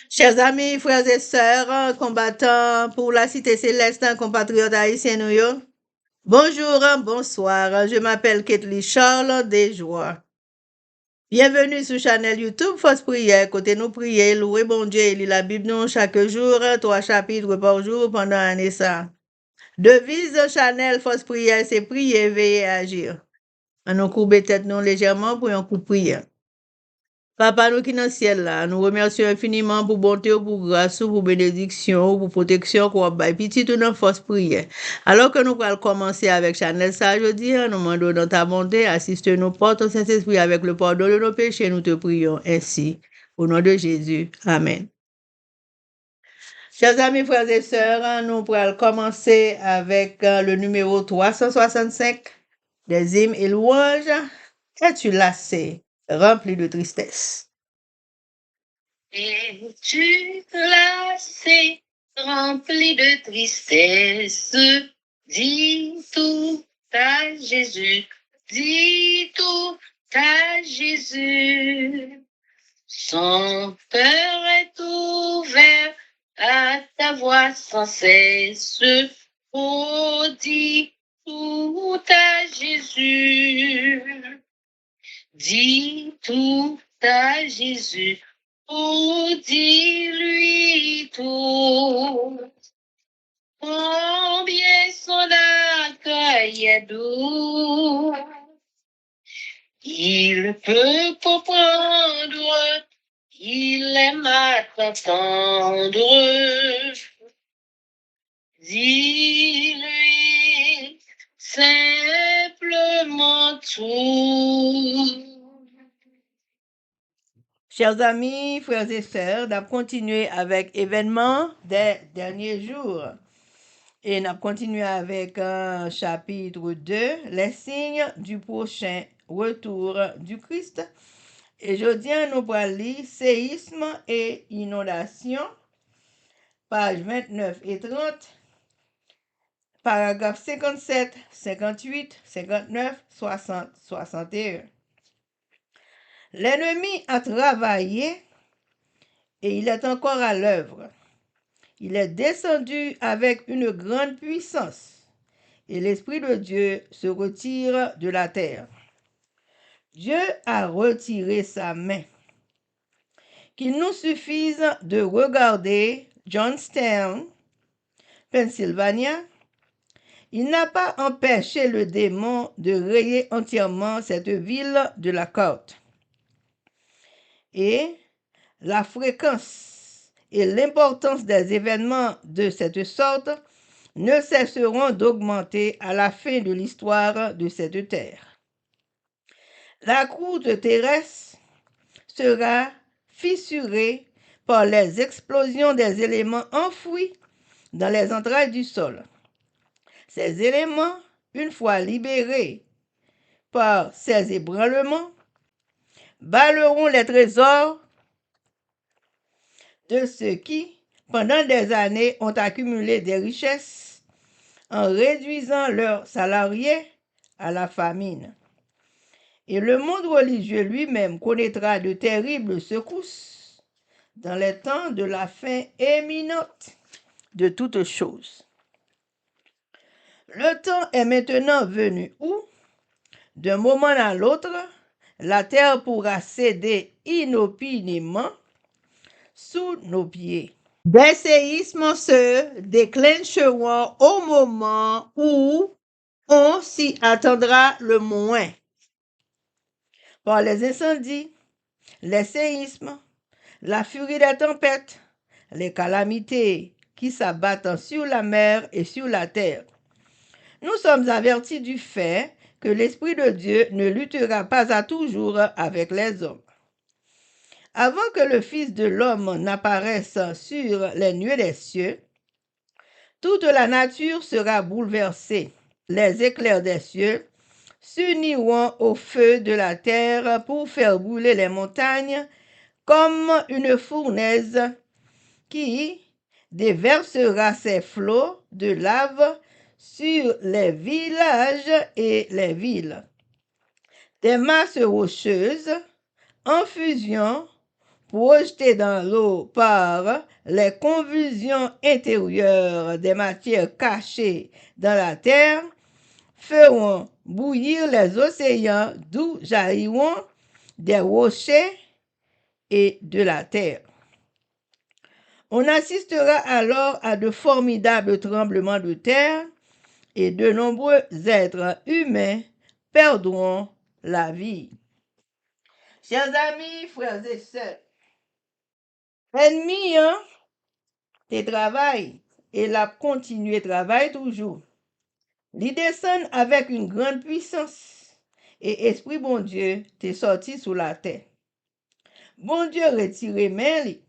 Chers amis, frères et sœurs, combattants pour la cité céleste, compatriotes haïtiens, nous yo. Bonjour, bonsoir. Je m'appelle Ketli Charles Desjoie. Bienvenue sur Channel YouTube Force Prière. Côté nous prier, louer bon Dieu, et lire la Bible nous chaque jour, 3 chapitres par jour pendant un année ça. Devise Channel Force Prière, c'est prier, veiller, agir. On nous courbe tête nous légèrement pour un coup de prière. Papa nous qui dans le ciel là, nous remercions infiniment pour bonté, pour grâce, pour bénédiction, pour protection, qu'on a petit tout dans force prière. Alors que nous allons commencer avec Chanel ça jeudi, nous demandons dans ta bonté, assiste-nous, porte Saint-Esprit avec le pardon de nos péchés, nous te prions ainsi. Au nom de Jésus. Amen. Chers amis, frères et sœurs, nous allons commencer avec le numéro 365 des hymnes et louanges. Es-tu lassé, rempli de tristesse? Es-tu lassé, rempli de tristesse? Dis tout à Jésus, dis tout à Jésus. Son cœur est ouvert à ta voix sans cesse. Oh, dis tout à Jésus. Dis tout à Jésus. Oh, dis-lui tout. Combien son accueil est doux. Il peut comprendre, il aime à t'entendre. Dis-lui simplement tout. Chers amis, frères et sœurs, nous continuer avec événements des derniers jours. Et nous continuer avec chapitre 2, les signes du prochain retour du Christ. Et aujourd'hui, nous allons lire séisme et inondation, pages 29 et 30, paragraphes 57, 58, 59, 60, 61. L'ennemi a travaillé et il est encore à l'œuvre. Il est descendu avec une grande puissance et l'Esprit de Dieu se retire de la terre. Dieu a retiré sa main. Qu'il nous suffise de regarder Johnstown, Pennsylvania. Il n'a pas empêché le démon de rayer entièrement cette ville de la carte. Et la fréquence et l'importance des événements de cette sorte ne cesseront d'augmenter à la fin de l'histoire de cette terre. La croûte terrestre sera fissurée par les explosions des éléments enfouis dans les entrailles du sol. Ces éléments, une fois libérés par ces ébranlements, balleront les trésors de ceux qui, pendant des années, ont accumulé des richesses en réduisant leurs salariés à la famine. Et le monde religieux lui-même connaîtra de terribles secousses dans les temps de la fin imminente de toutes choses. Le temps est maintenant venu où, d'un moment à l'autre, la terre pourra céder inopinément sous nos pieds. Des séismes se déclencheront au moment où on s'y attendra le moins. Par les incendies, les séismes, la furie des tempêtes, les calamités qui s'abattent sur la mer et sur la terre. Nous sommes avertis du fait que l'Esprit de Dieu ne luttera pas à toujours avec les hommes. Avant que le Fils de l'homme n'apparaisse sur les nuées des cieux, toute la nature sera bouleversée. Les éclairs des cieux s'uniront au feu de la terre pour faire brûler les montagnes comme une fournaise qui déversera ses flots de lave sur les villages et les villes. Des masses rocheuses en fusion projetés dans l'eau par les convulsions intérieures des matières cachées dans la terre, feront bouillir les océans d'où jailliront des rochers et de la terre. On assistera alors à de formidables tremblements de terre et de nombreux êtres humains perdront la vie. Chers amis, frères et sœurs, ennemi, te travaille et la continuer travaille toujours. Il descend avec une grande puissance et esprit bon Dieu t'est sorti sous la terre. Bon Dieu retire main li.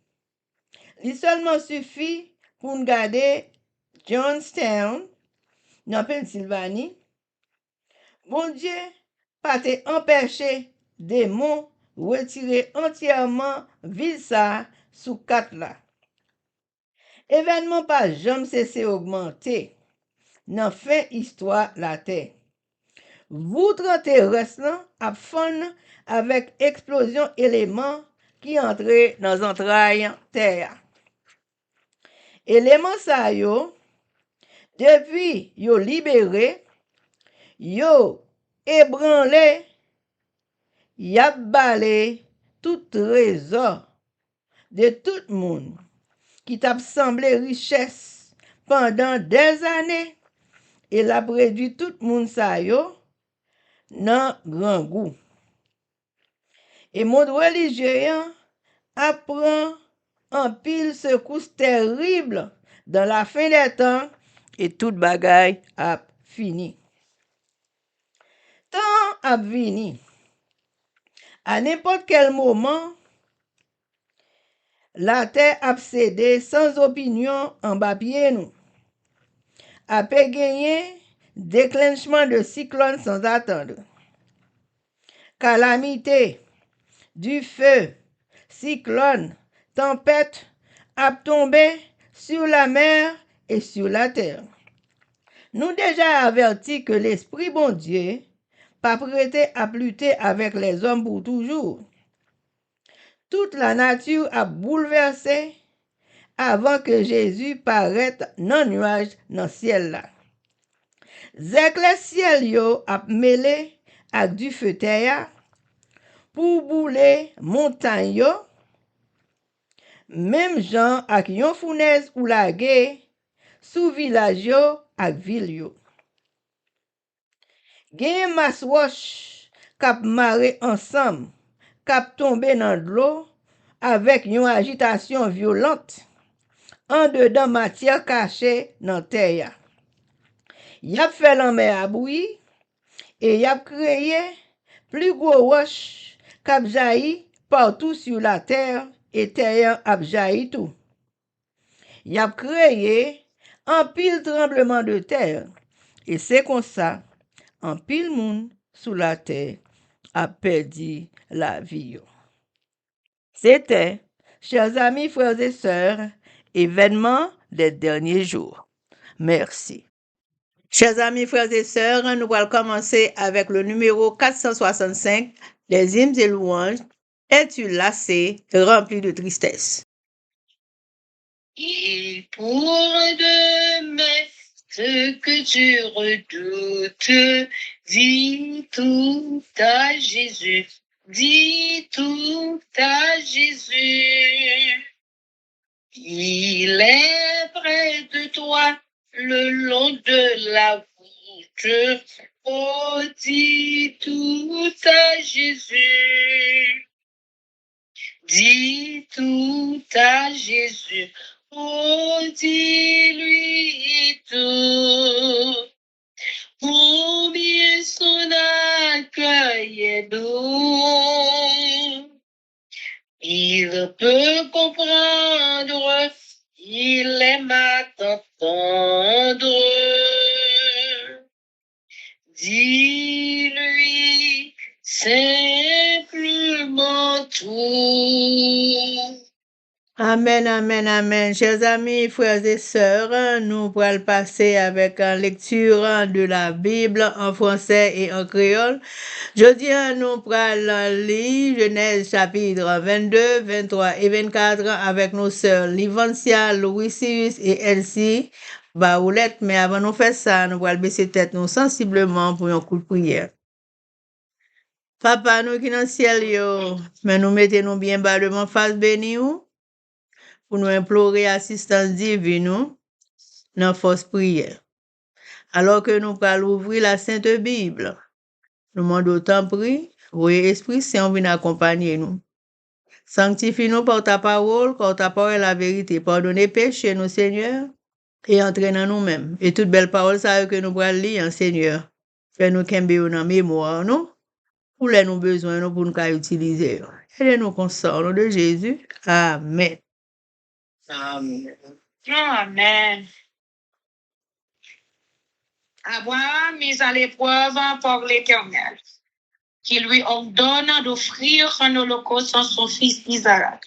Il seulement suffit pour nous garder Johnstown dans Pennsylvanie. Bon Dieu pas te empêcher démons retirer entièrement ville ça sous quatre là. Événement pas jamais cessé augmenter dans fin histoire la terre. Voutre terrestre a fond avec explosion éléments qui entraient dans entrailles terre. Éléments ça yo depuis yo libéré, yo ébranlé, y a balé tout trésor de tout le monde qui t'a semblé richesse pendant des années et l'a réduit tout le monde ça yo dans grand goût. Et monde religieux apprend en pile secousse terrible dans la fin des temps et toute bagaille a fini. Temps a vini. À n'importe quel moment, la terre a cédé sans opinion en bas pied nous. A peut gagner déclenchement de cyclone sans attendre. Calamité, du feu, cyclone, tempête a tombé sur la mer et sur la terre. Nous déjà avertis que l'Esprit bon Dieu pas prêté à lutter avec les hommes pour toujours. Toute la nature a bouleversé avant que Jésus paraisse dans le nuage dans le ciel là. Zèk le ciel yo a mêlé avec du feu terre pour bouler montagne yo, même gens ak yon fournaise ou lage sous village yo ak ville yo. Gen mas roche kap mare ensemble, kap tombe dans l'eau avec une agitation violente en dedans matière cachée dans terre. Y a fait la mer à bouillir et y a créé plus gros roches kap jailli partout sur la terre et terre a jailli tout. Y a créé un pile tremblement de terre et c'est comme ça un pile monde sous la terre a perdu la vie. C'était, chers amis, frères et sœurs, événement des derniers jours. Merci. Chers amis, frères et sœurs, nous allons commencer avec le numéro 465, les hymnes et louanges. Es-tu lassé, rempli de tristesse? Et pour demain, ce que tu redoutes, dis tout à Jésus, dis tout à Jésus. Il est près de toi le long de la route. Oh, dis tout à Jésus. Dis tout à Jésus. Oh, dis-lui tout. Combien son accueil est doux. Il peut comprendre, il aime à t'entendre. Dis-lui simplement tout. Amen. Amen, amen, amen. Chers amis, frères et sœurs, nous pourrons passer avec une lecture de la Bible en français et en créole. Jeudi, nous pourrons lire Genèse chapitre 22, 23 et 24 avec nos sœurs Livancia, Louis Cyrus et Elsie Baoulette. Mais avant de faire ça, nous pourrons baisser tête nous sensiblement pour un coup de prière. Papa, nous qui dans le ciel, yo, mais nous mettons bien bas devant face béni ou, pour nous implorer assistance divine ou, dans force prière. Alors que nous allons ouvrir la Sainte Bible, nous demandons autant prix, oui, Esprit Saint vient accompagner nous. Sanctifie-nous par ta parole, car ta parole est la vérité. Pardonnez péché, nous, Seigneur, et entraîne nous-mêmes. Et toute belle parole, ça que nous pourrons lire, Seigneur. Fais-nous qu'un dans mémoire, nous. Pour les nous besoins, nous pour nous utiliser. Aidez-nous qu'on sort, au nom de Jésus. Amen. Amen. Amen. Abraham mis à l'épreuve par l'Éternel, qui lui ordonne d'offrir un holocauste à son fils Isaac.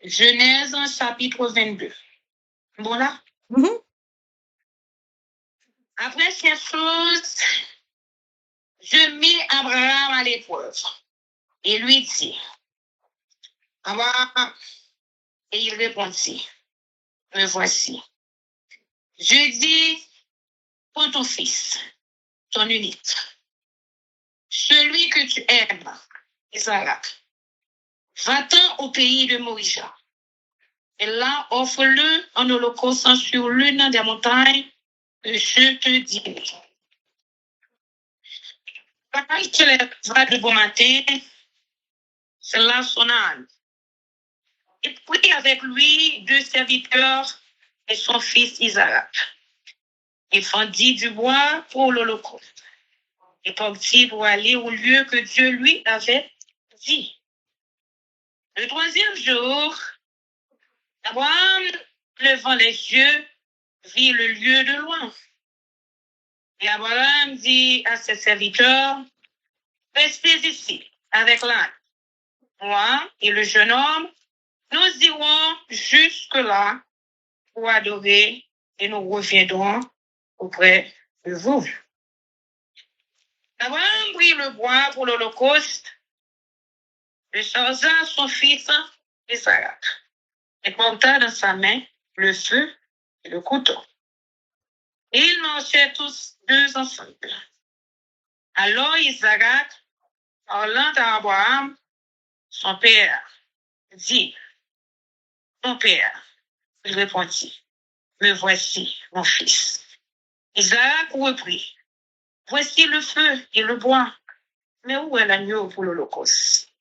Genèse chapitre 22. Bon là? Après ces choses, je mis Abraham à l'épreuve et lui dit, Abraham, et il répondit, me voici. Je dis, prends ton fils, ton unique, celui que tu aimes, Isaac, va-t'en au pays de Moïja. Et là, offre-le en holocauste sur l'une des montagnes que je te dirai. Quand il se lèvera de bon matin, c'est là son âne. Et prit avec lui 2 serviteurs et son fils Isaac. Il fendit du bois pour l'holocauste. Et partit pour aller au lieu que Dieu lui avait dit. Le 3e jour, Abraham, levant les yeux, vit le lieu de loin. Et Abraham dit à ses serviteurs, restez ici avec l'âne. Moi et le jeune homme, nous irons jusque-là pour adorer et nous reviendrons auprès de vous. Abraham prit le bois pour l'holocauste, le chargea son fils Isaac, et porta dans sa main le feu et le couteau. Et ils marchaient tous 2 ensemble. Alors Isaac, parlant à Abraham, son père, dit, mon père, il répondit, me voici, mon fils. Isaac reprit, voici le feu et le bois, mais où est l'agneau pour l'holocauste?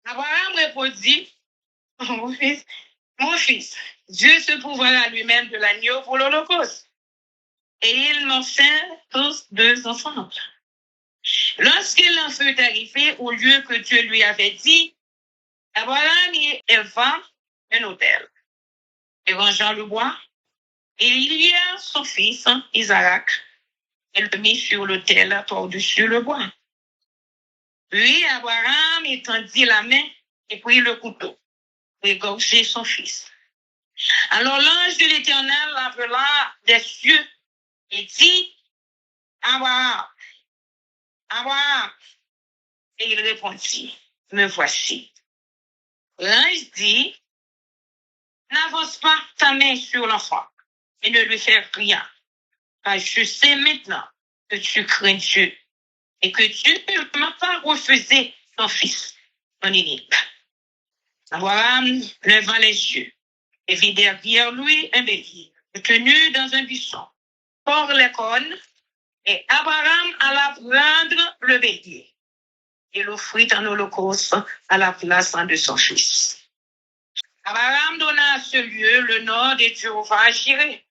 Abraham répondit, mon fils, Dieu se trouvera lui-même de l'agneau pour l'holocauste. Et ils marchaient tous 2 ensemble. Lorsqu'il en fut arrivé au lieu que Dieu lui avait dit, Abraham y éleva un autel. Et rangeant le bois, il y a son fils Isaac, et le mit sur l'autel par-dessus le bois. Puis Abraham étendit la main et prit le couteau pour égorger son fils. Alors l'ange de l'Éternel l'appela des cieux et dit, Abraham, Abraham. Et il répondit, me voici. L'ange dit, n'avance pas ta main sur l'enfant et ne lui fais rien, car je sais maintenant que tu crains Dieu et que tu ne m'as pas refusé ton fils, ton unique. Abraham leva les yeux et vit derrière lui un bélier tenu dans un buisson, hors les cornes, et Abraham alla prendre le bélier et l'offrit en holocauste à la place de son fils. Abraham donna à ce lieu le nom de Jéhovah Jireh.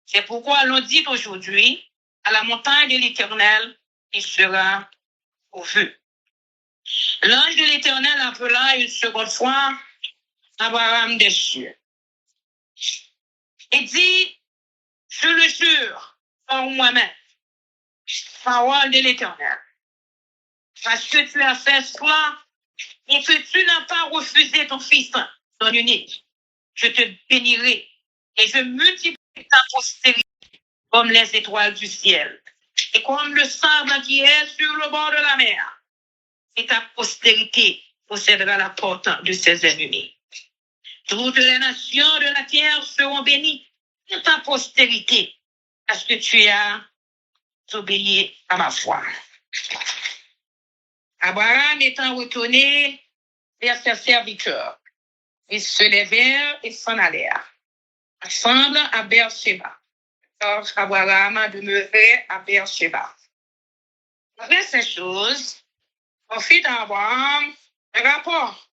C'est pourquoi l'on dit aujourd'hui, à la montagne de l'Éternel, il sera pourvu. L'ange de l'Éternel appela une seconde fois Abraham des cieux et dit, je le jure par moi-même, parole de l'Éternel, parce que tu as fait cela et que tu n'as pas refusé ton fils, ton unique. Je te bénirai et je multiplierai ta postérité comme les étoiles du ciel et comme le sable qui est sur le bord de la mer. Et ta postérité possédera la porte de ses ennemis. Toutes les nations de la terre seront bénies de ta postérité parce que tu as obéi à ma foi. Abraham étant retourné vers ses serviteurs, ils se levèrent et s'en allèrent, ensemble à Beersheba. Or, Abraham demeurait à Beersheba. Après ces choses, on fit à Abraham un rapport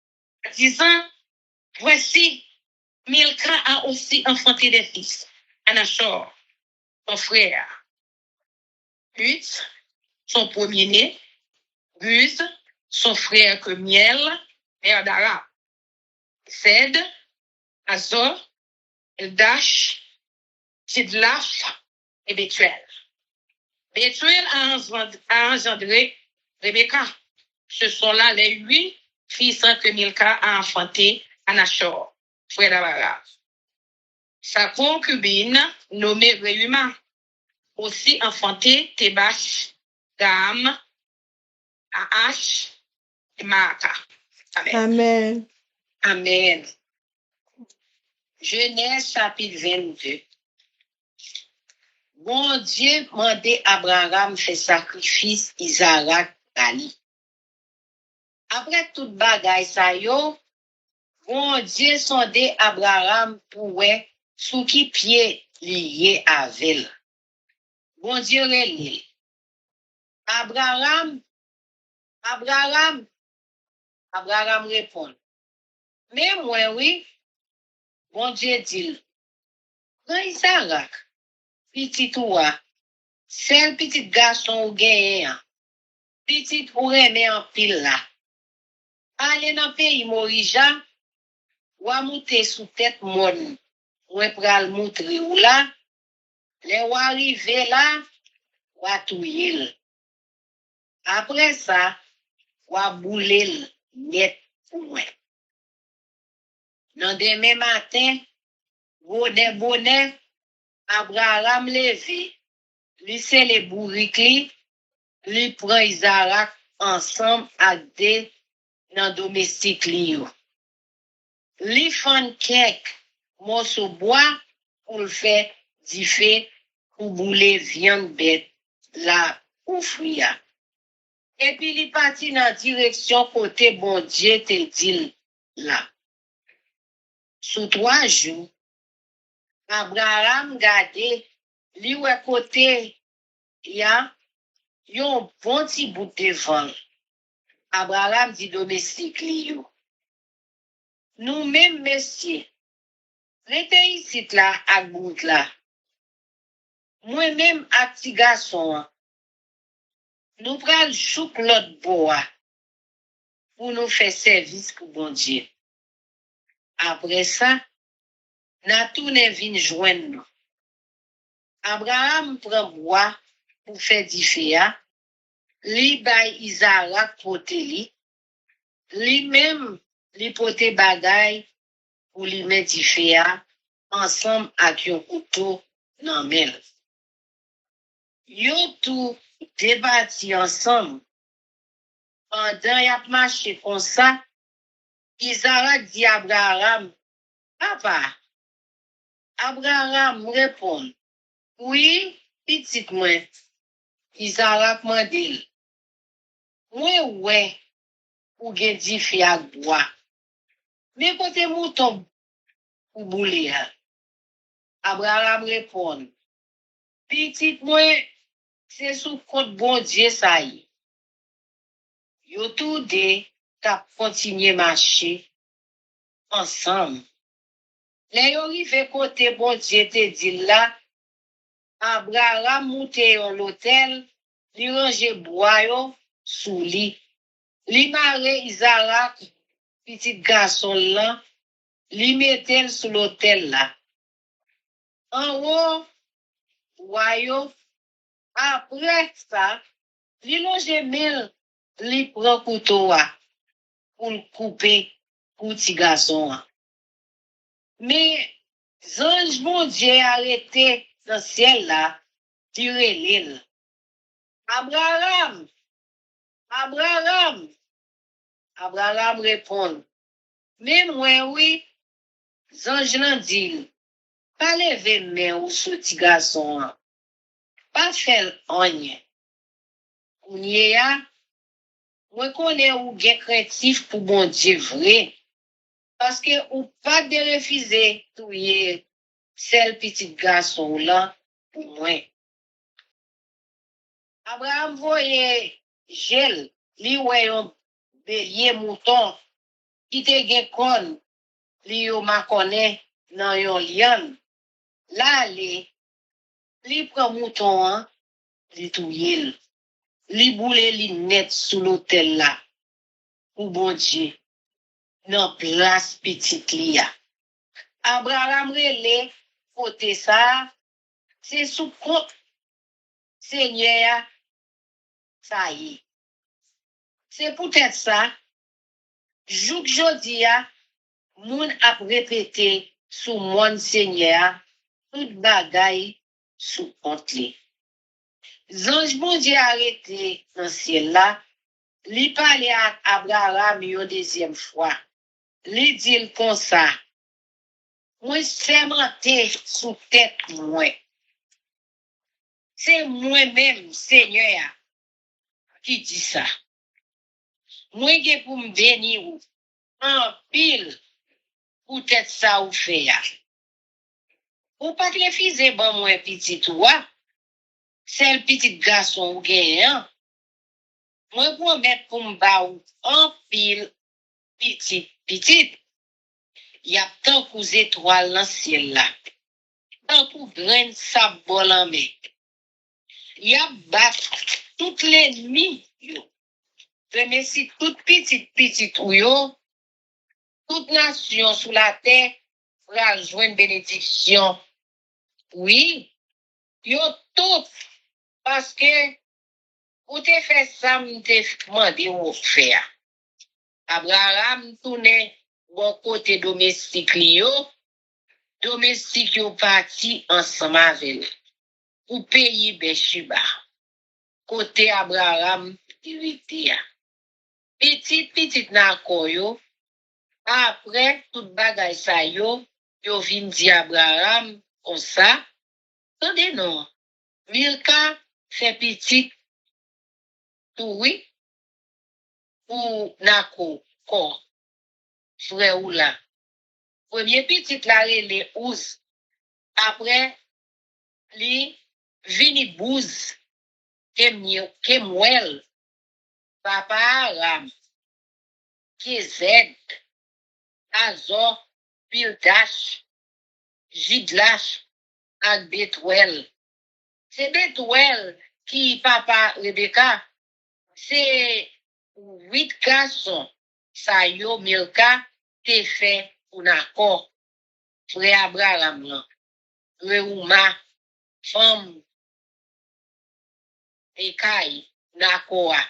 disant, voici, Milca a aussi enfanté des fils, Anachor, son frère, Uth, son premier-né, Buz, son frère que Miel, père d'Arab, Sed, Azor, Eldash, Tidlaf et Bethuel. Bethuel a engendré Rebecca. Ce sont là les 8 fils que Milca a enfantés à Nachor, frère d'Abraham. Sa concubine, nommée Réuma, aussi enfanté Tébach, Gam, Aash et Maaka. Amen. Amen. Amen. Genèse chapitre 22. Bon Dieu mandait Abraham faire sacrifice Isaac Ali. Après toute bagaille ça yo, bon Dieu sondait Abraham pour ouais sous qui pied lié avec. Bon Dieu relé. Abraham répond. Mais moi oui, bon Dieu dit. Quand Isaac, petit toi, c'est petit garçon ou gagnant, petit ou remet en pile là. Allez dans le pays Morija, ou à monter sous tête mon, ou pral montrer ou là, les ou arriver là, ou à touyer. Après ça, ou à bouler net pour moi. Dans demain matin, bonnet, Abraham levé, lui c'est les bourriques, lui prend Isaac ensemble à deux dans domestique li. Li fan quelques morceaux bois pour le faire du fait pour bouler viande bête là pour frire. Et puis li parti dans direction côté bon Dieu te dit là. Sous 3 jours, Abraham gade li ouais côté ya yon bon petit bout de vent. Abraham dit domestique li yo. Nous-mêmes, messieurs, rete ici là, à bout là. Moi-même, à petit garçon, nous prenons chouk l'autre bois pour nous faire service pour bon Dieu. Après ça, n'a tourné vin joindre nous. Abraham prend bois pour faire du feu, li bay Isaac pote li même li pote bagay pour li mettre du feu ensemble avec un couteau dans mel. Yo tout débattu ensemble. Pendant y a marché comme ça, Isaac dit à Abraham, papa, Abraham répond, oui, petit moi. Isaac m'a dit, moi ouais, ou gen di fi ak bois. Mais côté mouton ou bouler. Abraham répond, petit moi, c'est sous compte bon Dieu ça y. Yo tout de k'ap continuer marcher ensemble. Les yo rive côté bon Dieu te dit là, Abraham monte en l'hôtel, li range bois yo sous li. Li mare Isaac, petit garçon là, li mette sous l'hôtel là. En haut, voyons, après ça, li longe mille, li prend couteau pour couper pour petit garçon. Mais, ange bon Dieu arrêté dans le ciel là, tirer l'île. Abraham, Abraham, Abraham répond, mais moi, oui, ange l'en dit, pas lever main ou sous petit garçon, pas faire rien. Ou n'y a, moi connais ou gen créatif pour bon Dieu vrai. Parce que ou pas de refuser tout y celle petit garçon là pour moi. Abraham voyait gel, li voyait bélier mouton, qui te gen kon, li yo ma connaît nan yon lian. Là, li prend mouton, hein, li touye, li boule li net sous l'hôtel là, pour bon Dieu, nan place petite li ya. Abraham rele, côté ça, c'est sous compte, Seigneur, ça y est. C'est peut-être ça, jouk jodi a, moun ap répété sous mon Seigneur, tout bagay sous compte li. Zange bon Dieu arrêté dans ciel là, li parle à Abraham une deuxième fois. Li dit comme ça, moi sermenté sous tête moi. C'est moi-même, Seigneur, qui dit ça. Moi qui pour me bénir en pile, peut-être ça ou fait. Ou pas que les fils bon moi petit toi, c'est le petit garçon ou gagnant. Moi pour mettre pour me baou en pile, petit. Il y a tant qu'aux étoiles dans le ciel là. Tant qu'aux graines sabol en main. Il y a battu toutes les nuits. Mais si toute petite ou yo, toute nation sous la terre va joindre bénédiction. Oui, yo tout, parce que ou te fait ça, m'te demandé ou faire. Abraham tourne bon côté domestique domestique yo parti ensemble avec pour pays Beshiba. Côté Abraham, vivité. Petite nan yo, après tout bagay sa yo vin di Abraham comme ça. Tendez non, Milka fait petit, tout oui, ou nako, ko, frère ou là. Premier petit la les ouz, après, li vini bouz, kemwel, papa Aram, Kezed, Azor, Pildash, Jidlash, ak Betwel. C'est Betwel qui papa Rebecca, c'est 8 garçons, ça yo Milka te fait un accord. Frère Abraham là, Reuma, femme, Ekaï, Nakoa,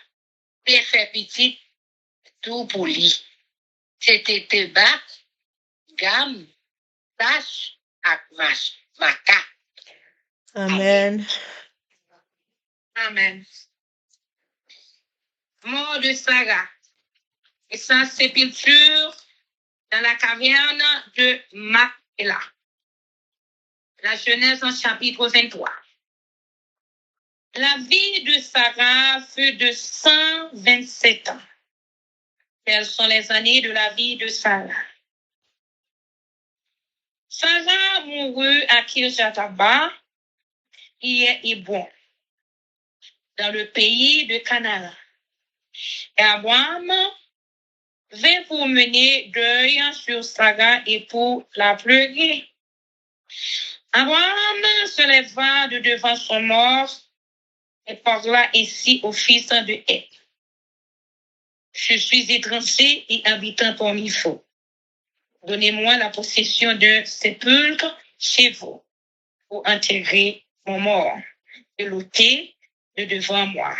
te fait petit, tout pour lui. C'était Tebak, Gam, Tash, ak Maka. Amen. Amen. Mort de Sarah et sa sépulture dans la caverne de Macpéla. La Genèse en chapitre 23. La vie de Sarah fut de 127 ans. Quelles sont les années de la vie de Sarah? Sarah mourut à Kirjataba, qui est Hébron, dans le pays de Canaan. Et Abraham vint pour mener deuil sur Sarah et pour la pleurer. Abraham se leva de devant son mort et parla ainsi au fils de Heth. Je suis étranger et habitant parmi vous. Donnez-moi la possession d'un sépulcre chez vous pour enterrer mon mort et l'ôter de devant moi.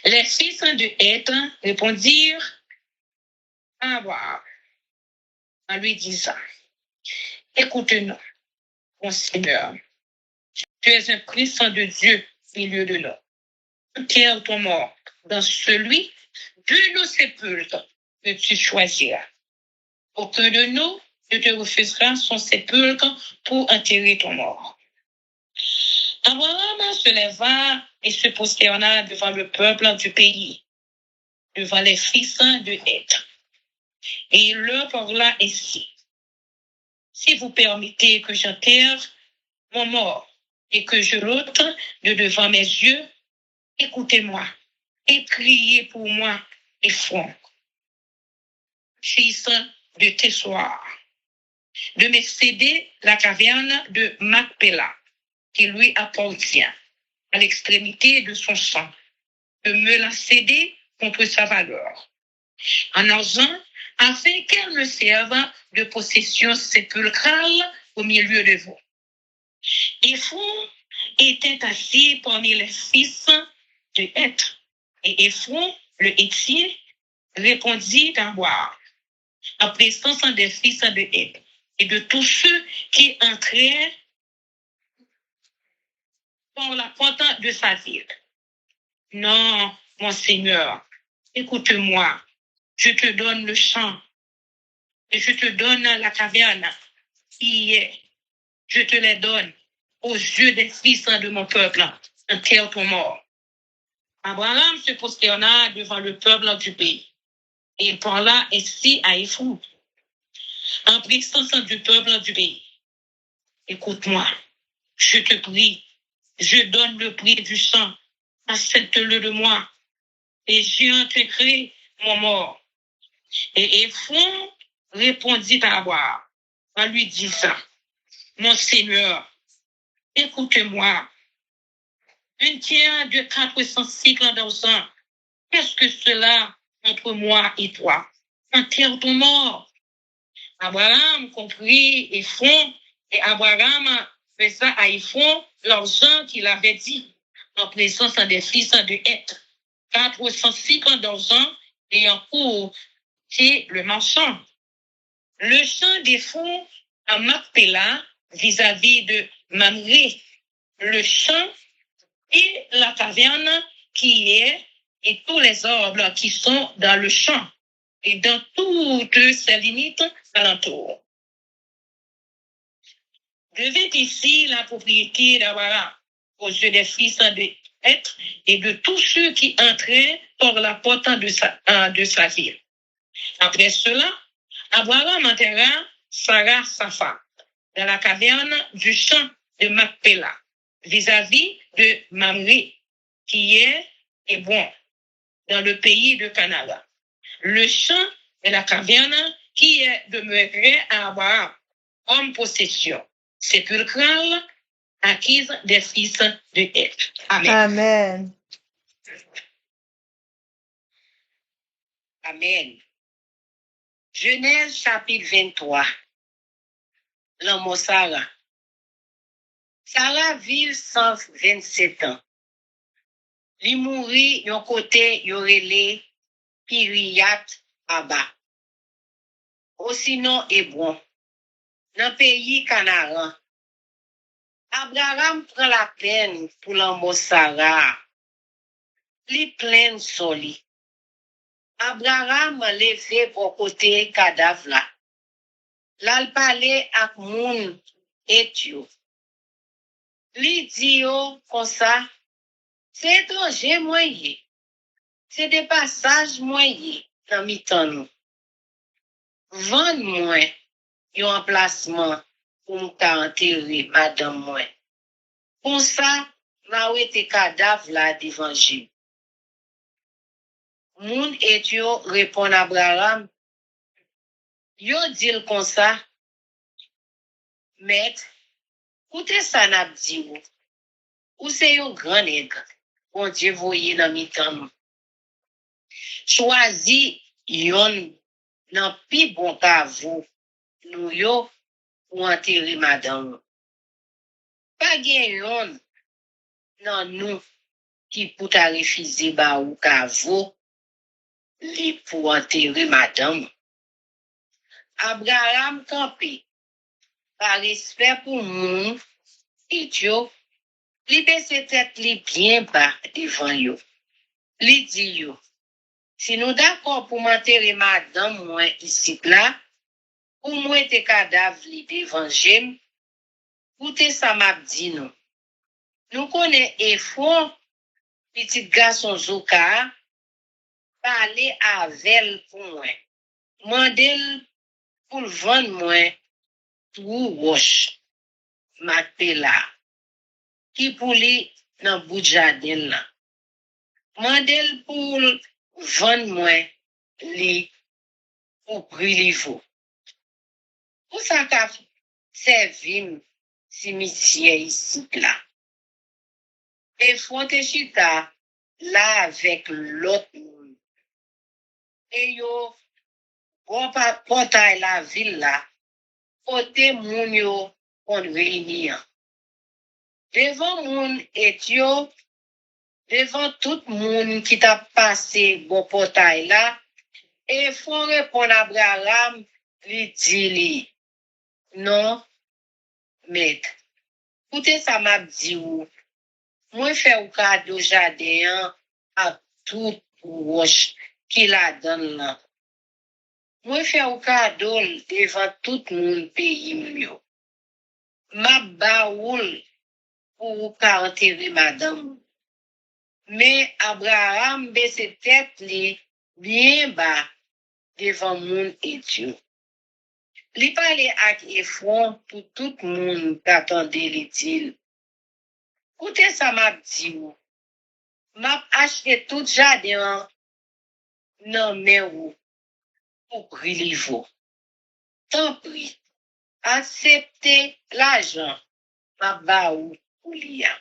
Les fils de Heth répondirent à Abraham en lui disant, Écoute-nous, mon Seigneur. Tu es un Christ de Dieu au milieu de nous. Enterre ton mort dans celui de nos sépulcres que tu choisiras. Aucun de nous ne te refusera son sépulcre pour enterrer ton mort. Abraham se leva et se prosterna devant le peuple du pays, devant les fils de Heth. Et il leur parla ainsi. Si vous permettez que j'enterre mon mort et que je l'ôte de devant mes yeux, écoutez-moi et criez pour moi Ephron, fils de Tessoir, de me céder la caverne de Macpéla, qui lui appartient, à l'extrémité de son sang, de me la céder contre sa valeur, en argent, afin qu'elle me serve de possession sépulcrale au milieu de vous. Ephron était assis parmi les fils de Heth, et Ephron, le Héthien, répondit d'abord, en présence des fils de Heth et de tous ceux qui entraient par la porte de sa ville. Non, mon Seigneur, écoute-moi, je te donne le champ et je te donne la caverne qui est, je te les donne aux yeux des fils de mon peuple, enterre ton mort. Abraham se prosterna devant le peuple du pays. Et il parla ainsi à Ephron, en présence du peuple du pays. Écoute-moi, je te prie, je donne le prix du sang, accepte-le de moi, et j'enterrerai mon mort. Et Ephron répondit à Abraham en lui disant, mon Seigneur, écoute-moi, un tiers de 400 cycles d'argent, qu'est-ce que cela entre moi et toi? Enterre ton mort. Abraham comprit Ephron, et Abraham faisait à Ephron l'argent qu'il avait dit en présence des fils de Heth. 400 cycles d'argent ayant cours chez le marchand. Le champ d'Ephron à Macpéla vis-à-vis de Mamré, le champ et la caverne qui est et tous les arbres qui sont dans le champ et dans toutes ses limites alentour. Devait ici la propriété d'Abraham aux yeux des fils de Heth et de tous ceux qui entraient par la porte de sa ville. Après cela, Abraham enterra Sarah sa femme dans la caverne du champ de Macpéla vis-à-vis de Mamré qui est Hébron dans le pays de Canaan. Le champ et la caverne qui est demeuré à Abraham comme possession sépulcrale acquise des fils de Heth. Amen. Amen. Amen. Genèse chapitre 23. L'homme Sarah. Sarah vit 127 ans. Li mouri yon côté yorele Kiriat Aba. Ou sinon Hébron. Dans le pays Canaan. Abraham prend la peine pour l'homme Sarah. Li plein soli. Abraham levé pour côté cadavre là. L'al parler ak moun etio. Li di yo comme ça, c'est étranger moyen. C'est des passages moyens dans mi-temps nous. Vendre moins yon emplacement pour m'ta enterrer madame moi. Comme ça, n'a été cadavre là d'évangile. Moun etio répond à Abraham. Yo dit comme ça, maître, écoutez ça n'a dit ou c'est un grand nègre, bon Dieu voyez dans mi-temps nous. Choisi yon nan pi bon ka vous, nous yo, pour enterrer madame. Pas gen yon nan nous qui pour ta refuser ba ou ka vous, li pour enterrer madame. Abraham campé par respect pour moun, idiot, li baisse tête li bien bas devant yo. Li dit yo, si nous d'accord pour m'enterrer madame moi ici là, ou moi te cadavre li devant j'aime, ou te sa m'a dit non. Nous connaît effort, petit garçon Zoka, parler avec pour moi. Mandel pour vendre moi, tout roche, ma pela, qui pour li dans bout jardin là. Mandel pour vendre moi, li pour brilivo. Pour ça qu'a servi cimetière ici là. Et Fonte Chita là avec l'autre monde. Et yo, bon portail la ville là, côté moun yo on réunir. Devant moun et yo, devant tout moun qui t'a passé bon portail là, et faut répondre à Abraham, li dit li, non, maître. Écoutez ça m'a dit ou, moi fais un cadeau jardin à tout roche qui la donne là. Moi fais un cadeau devant tout mon pays mio. Ma baoul pour enterrer madame. Mais Abraham baisse tête li bien bas devant mon et Dieu. Li parlait avec effront pour tout le monde t'attendait les dit. Écoutez ça m'a dit ou. M'a acheté tout jardin non mais ou pour briller. Tant pis, acceptez l'argent m'a ba ou pour l'ia.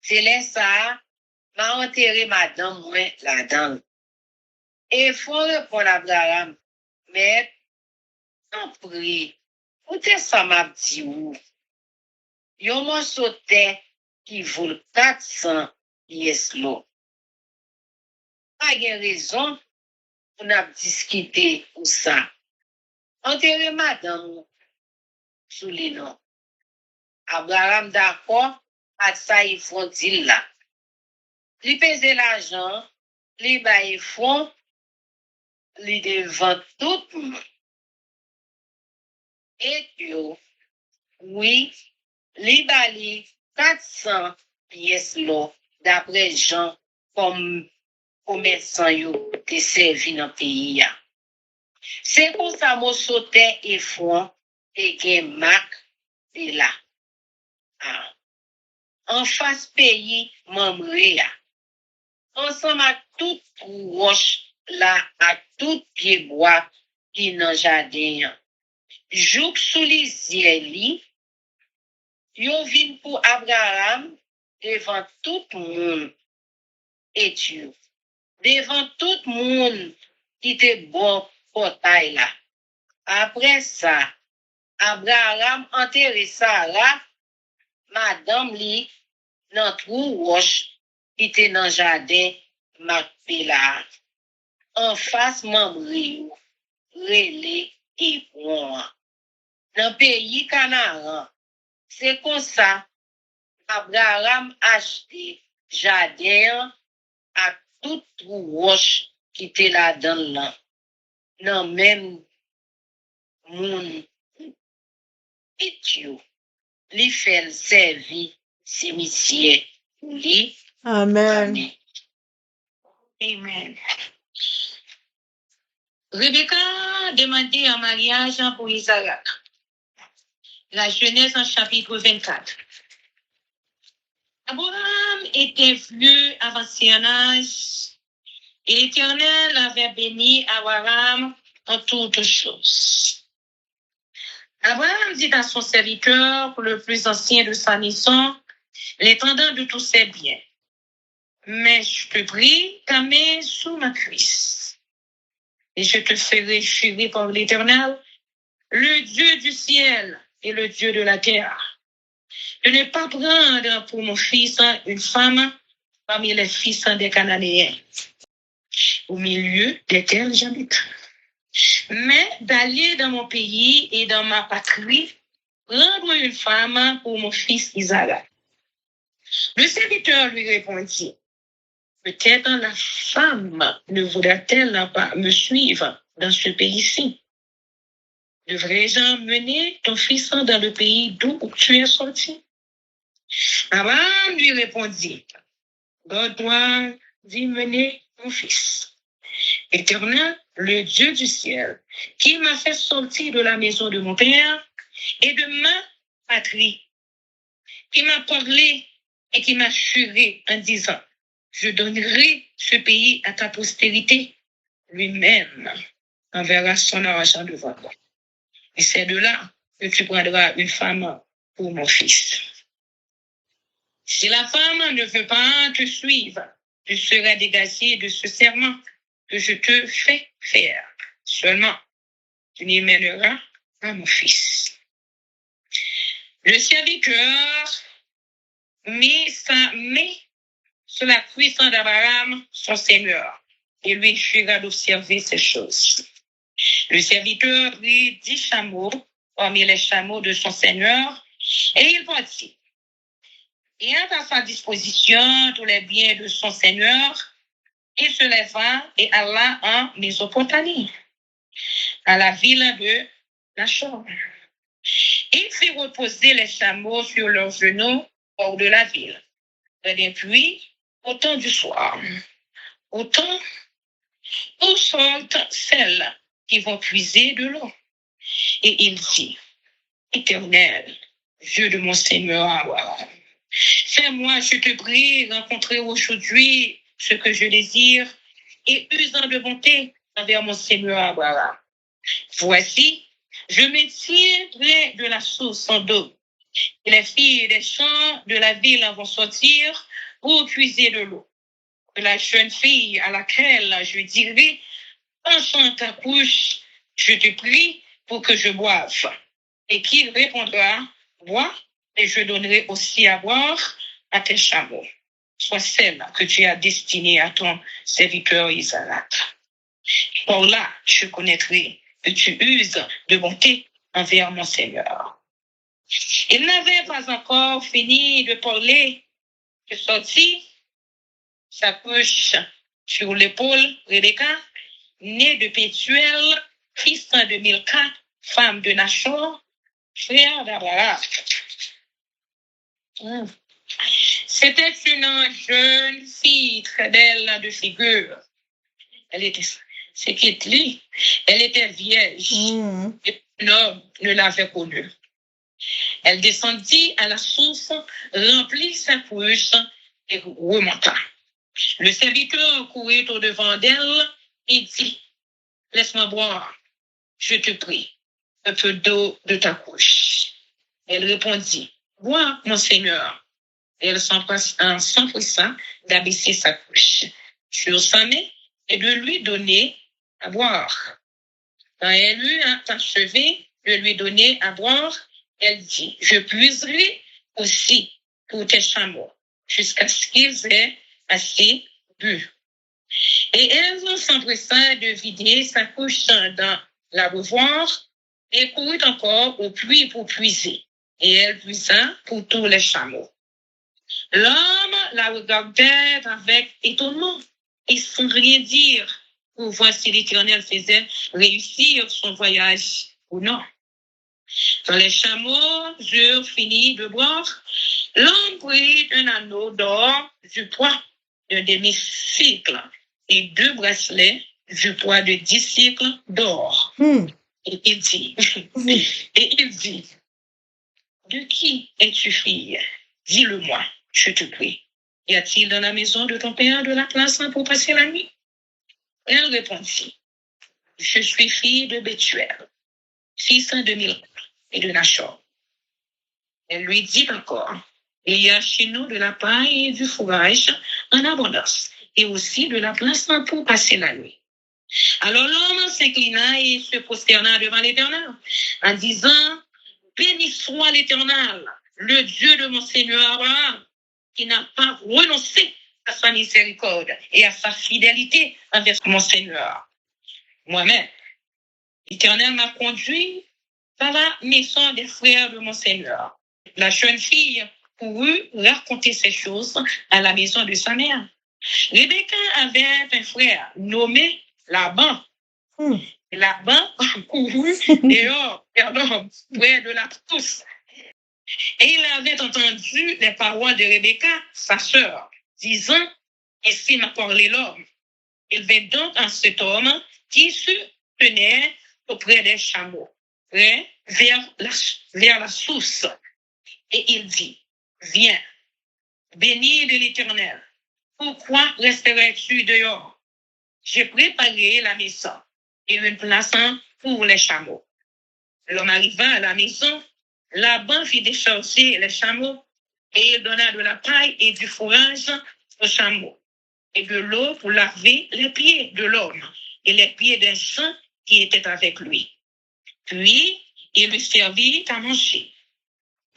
C'est là ça, m'a enterré madame moi là-dedans. Et faut répondre à Abraham, mais tant pis, écoutez ça m'a dit ou. Yon m'en sauté qui vaut 400 pièces l'eau. Pas de raison pour nous discuter pour ça. Enterrer madame sous les noms. Abraham d'accord, à ça ils font dire là. Li pèse l'argent, li baille fond, li devant tout le monde. Et yo, oui, li bali 400 pièces l'eau d'après Jean comme commerçant yo te servi dans le pays. C'est pour ça que sauté et fond et gen marque de là. En face pays Mamria. Ensemble à tout roche là, à tout pied bois qui dans jardin. Jouk sous les yeux yo vin pour Abraham devant tout le monde et Dieu. Devant tout le monde qui était bon portail là. Après ça, Abraham enterré Sarah, madame li, dans trou roche qui était dans le jardin Macpéla. En face Mamri, relé et bon. Dans le pays Canaan, c'est comme ça, Abraham acheté jardin à tout trou roche qui était là-dedans là. Dans même moun et Dieu. Li fait servi cimetière pour lui. Amen. Amen. Rebecca demandait en mariage pour Isaac. La Genèse en chapitre 24. Abraham était vieux avant son âge et l'Éternel avait béni Abraham en toutes choses. Abraham dit à son serviteur, le plus ancien de sa maison, l'intendant de tous ses biens, mais je te prie, ta main sous ma cuisse, et je te ferai jurer par l'Éternel, le Dieu du ciel et le Dieu de la terre, de ne pas prendre pour mon fils une femme parmi les fils des Cananéens, au milieu desquels j'habite. mais d'aller dans mon pays et dans ma patrie, prendre une femme pour mon fils Isaac. Le serviteur lui répondit, peut-être la femme ne voudra-t-elle pas me suivre dans ce pays-ci? Devrais-je emmener ton fils dans le pays d'où tu es sorti? Abraham lui répondit, garde-toi d'y mener mon fils. Éternel, le Dieu du ciel, qui m'a fait sortir de la maison de mon père et de ma patrie, qui m'a parlé et qui m'a juré en disant, je donnerai ce pays à ta postérité, lui-même enverra son argent devant toi. Et c'est de là que tu prendras une femme pour mon fils. Si la femme ne veut pas te suivre, tu seras dégagé de ce serment que je te fais faire. Seulement, tu n'y mèneras pas mon fils. Le serviteur mit sa main sur la cuisson d'Abraham, son seigneur, et lui jura d'observer ces choses. Le serviteur prit 10 chameaux parmi les chameaux de son seigneur, et il partit. Ayant à sa disposition tous les biens de son seigneur, il se leva et alla en Mésopotamie, à la ville de Nachor. Il fit reposer les chameaux sur leurs genoux hors de la ville, près d'un puits, au temps du soir. Au temps où sortent celles qui vont puiser de l'eau. Et il dit, Éternel, Dieu de mon Seigneur Abraham, fais-moi, je te prie, rencontrer aujourd'hui ce que je désire et usant de bonté envers mon Seigneur Abraham. Voici, je me tiendrai de la source en d'eau. Et les filles des champs de la ville vont sortir pour puiser de l'eau. La jeune fille à laquelle je dirai, penchant ta couche, je te prie pour que je boive. Et qui répondra, bois, et je donnerai aussi à boire à tes chameaux. Soit celle que tu as destinée à ton serviteur Isaac. Par là, je connaîtrai que tu uses de bonté envers mon Seigneur. Il n'avait pas encore fini de parler que sortit sa couche sur l'épaule Rebecca, née de Pétuel, fils de Milka, femme de Nachor, frère d'Abraham. C'était une jeune fille très belle de figure. Elle était vierge. Et un homme ne l'avait connue. Elle descendit à la source, remplit sa couche et remonta. Le serviteur courait au-devant d'elle et dit, laisse-moi boire, je te prie, un peu d'eau de ta couche. Elle répondit, bois, mon Seigneur. Et elle s'empressa d'abaisser sa couche sur sa main et de lui donner à boire. Quand elle eut achevé de lui donner à boire, elle dit, je puiserai aussi pour tes chameaux jusqu'à ce qu'ils aient assez bu. Et elle s'empressa de vider sa couche dans l'abreuvoir et courut encore au puits pour puiser. Et elle puisa pour tous les chameaux. L'homme la regardait avec étonnement et sans rien dire pour voir si l'Éternel faisait réussir son voyage ou non. Quand les chameaux eurent fini de boire, l'homme prit un anneau d'or du poids de demi-cycle et 2 bracelets du poids de 10 cycles d'or. Et il dit, de qui es-tu fille? Dis-le-moi, je te prie. Y a-t-il dans la maison de ton père de la place pour passer la nuit? Elle répondit, je suis fille de Bethuel, fils de Milka et de Nachor. Elle lui dit encore, il y a chez nous de la paille et du fourrage en abondance, et aussi de la place pour passer la nuit. Alors l'homme s'inclina et se prosterna devant l'Éternel, en disant, béni soit l'Éternel, le Dieu de mon Seigneur Abraham, qui n'a pas renoncé à sa miséricorde et à sa fidélité envers mon Seigneur. Moi-même, L'Éternel m'a conduit dans la maison des frères de mon Seigneur. La jeune fille courut raconter ces choses à la maison de sa mère. Rebecca avait un frère nommé Laban. Laban courut dehors, près de la pousse. Et il avait entendu les paroles de Rebecca, sa sœur, disant, ainsi m'a parlé l'homme. Il vint donc en cet homme qui se tenait auprès des chameaux, près vers la source. Et il dit, viens, béni de l'Éternel, pourquoi resterais-tu dehors? J'ai préparé la maison et une place pour les chameaux. L'homme arriva à la maison, Laban fit décharger les chameaux et il donna de la paille et du fourrage aux chameaux et de l'eau pour laver les pieds de l'homme et les pieds des gens qui étaient avec lui. Puis il lui servit à manger.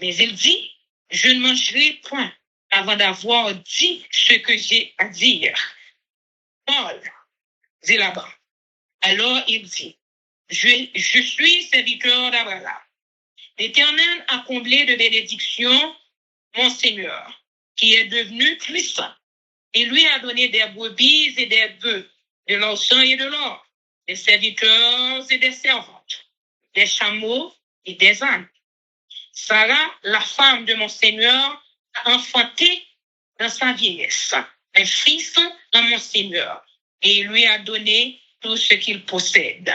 Mais il dit, je ne mangerai point avant d'avoir dit ce que j'ai à dire. Paul, dit Laban. Alors il dit, je suis serviteur d'Abraham. L'Éternel a comblé de bénédictions mon Seigneur, qui est devenu puissant. Il lui a donné des brebis et des bœufs, de l'argent et de l'or, des serviteurs et des servantes, des chameaux et des ânes. Sarah, la femme de mon Seigneur, a enfanté dans sa vieillesse un fils à mon Seigneur, et il lui a donné tout ce qu'il possède.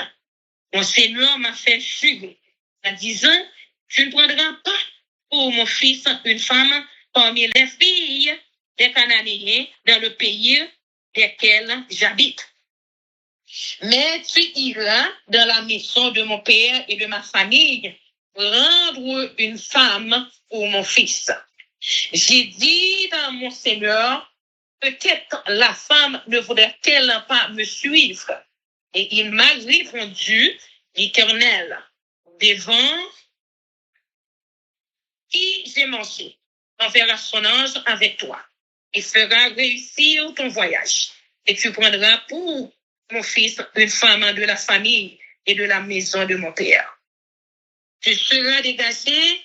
Mon Seigneur m'a fait jurer en disant, tu ne prendras pas pour mon fils une femme parmi les filles des Cananéens dans le pays desquels j'habite. Mais tu iras dans la maison de mon père et de ma famille prendre une femme pour mon fils. J'ai dit à mon Seigneur, peut-être la femme ne voudrait-elle pas me suivre? Et il m'a répondu, l'Éternel, devant qui j'ai mangé, enverra son ange avec toi et fera réussir ton voyage. Et tu prendras pour mon fils une femme de la famille et de la maison de mon père. Tu seras dégagé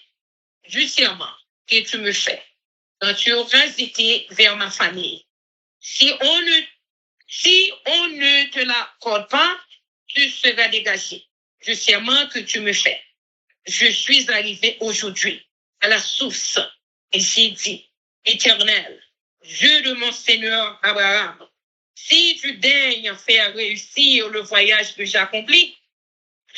du serment que tu me fais quand tu auras été vers ma famille. Si on ne te l'accorde pas, tu seras dégagé du serment que tu me fais. Je suis arrivé aujourd'hui à la source et j'ai dit, Éternel, Dieu de mon Seigneur Abraham, si tu daignes faire réussir le voyage que j'ai accompli,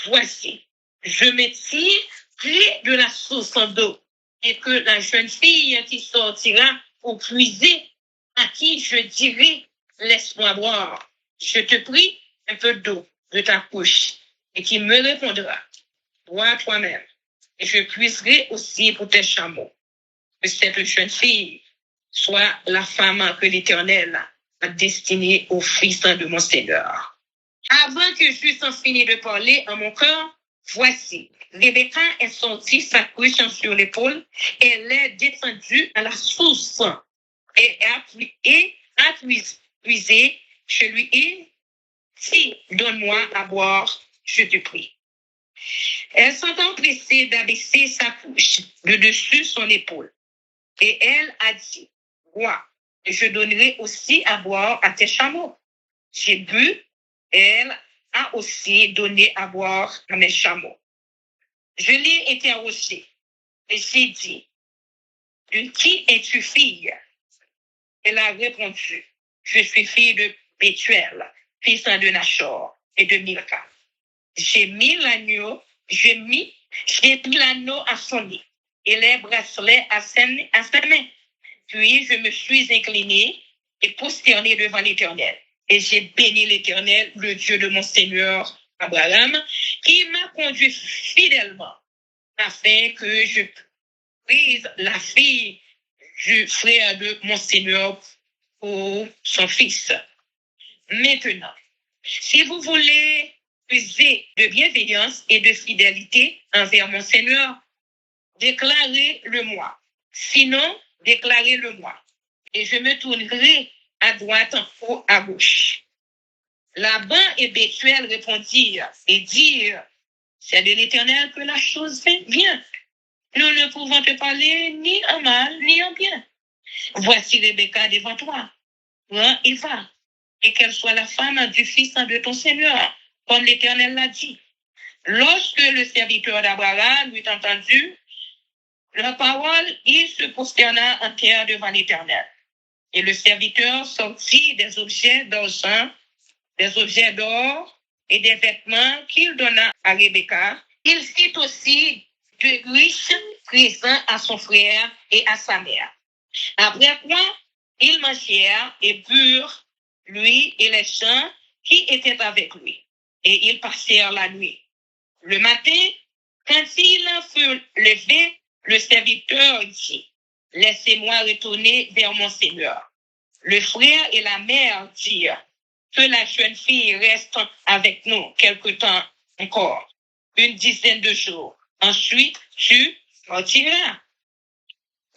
voici, je me tire près de la source d'eau et que la jeune fille qui sortira pour puiser, à qui je dirai, laisse-moi boire. Je te prie un peu d'eau de ta couche et qui me répondra, bois toi-même et je puiserai aussi pour tes chameaux. Que cette jeune fille soit la femme que l'Éternel a destinée au fils de mon Seigneur. Avant que j'eusse fini de parler en mon cœur, voici, Rebecca est sortie sa couche sur l'épaule, elle est descendue à la source et a puisé chez lui et dit, donne-moi à boire, je te prie. Elle s'est empressée d'abaisser sa couche de dessus son épaule. Et elle a dit, bois, et je donnerai aussi à boire à tes chameaux. J'ai bu, elle a aussi donné à boire à mes chameaux. Je l'ai interrogée et j'ai dit, de qui es-tu fille? Elle a répondu, je suis fille de Bethuel, fils de Nachor et de Milka. J'ai mis l'anneau à son nez et les bracelets à sa main. Puis je me suis inclinée et prosternée devant l'Éternel. Et j'ai béni l'Éternel, le Dieu de mon Seigneur Abraham, qui m'a conduit fidèlement afin que je prise la fille du frère de mon Seigneur pour son fils. Maintenant, si vous voulez user de bienveillance et de fidélité envers mon Seigneur, déclarez-le-moi. Sinon, déclarez-le-moi. Et je me tournerai à droite ou à gauche. Laban et Bethuel répondirent et dirent, c'est de l'Éternel que la chose vient. Nous ne pouvons te parler ni en mal, ni en bien. Voici Rebecca devant toi. Prends et va, et qu'elle soit la femme du fils de ton Seigneur, comme l'Éternel l'a dit. Lorsque le serviteur d'Abraham eut entendu la parole, il se prosterna en terre devant l'Éternel. Et le serviteur sortit des objets d'argent, des objets d'or et des vêtements qu'il donna à Rebecca. Il fit aussi de riches présents à son frère et à sa mère. Après quoi, ils mangèrent et burent, lui et les gens qui étaient avec lui. Et ils passèrent la nuit. Le matin, quand il fut levé, le serviteur dit, laissez-moi retourner vers mon Seigneur. Le frère et la mère dirent, que la jeune fille reste avec nous quelque temps encore, une dizaine de jours. Ensuite, tu partiras.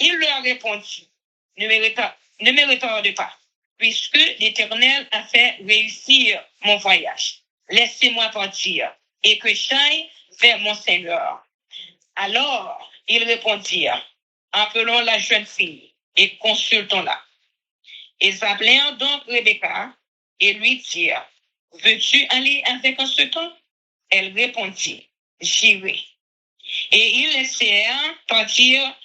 Il leur répondit, ne me retarde pas, puisque l'Éternel a fait réussir mon voyage. Laissez-moi partir et que j'aille vers mon Seigneur. Alors, ils répondirent, appelons la jeune fille et consultons-la. Ils appelèrent donc Rebecca et lui dirent, veux-tu aller avec en ce temps? Elle répondit, j'irai. Et ils laissèrent partir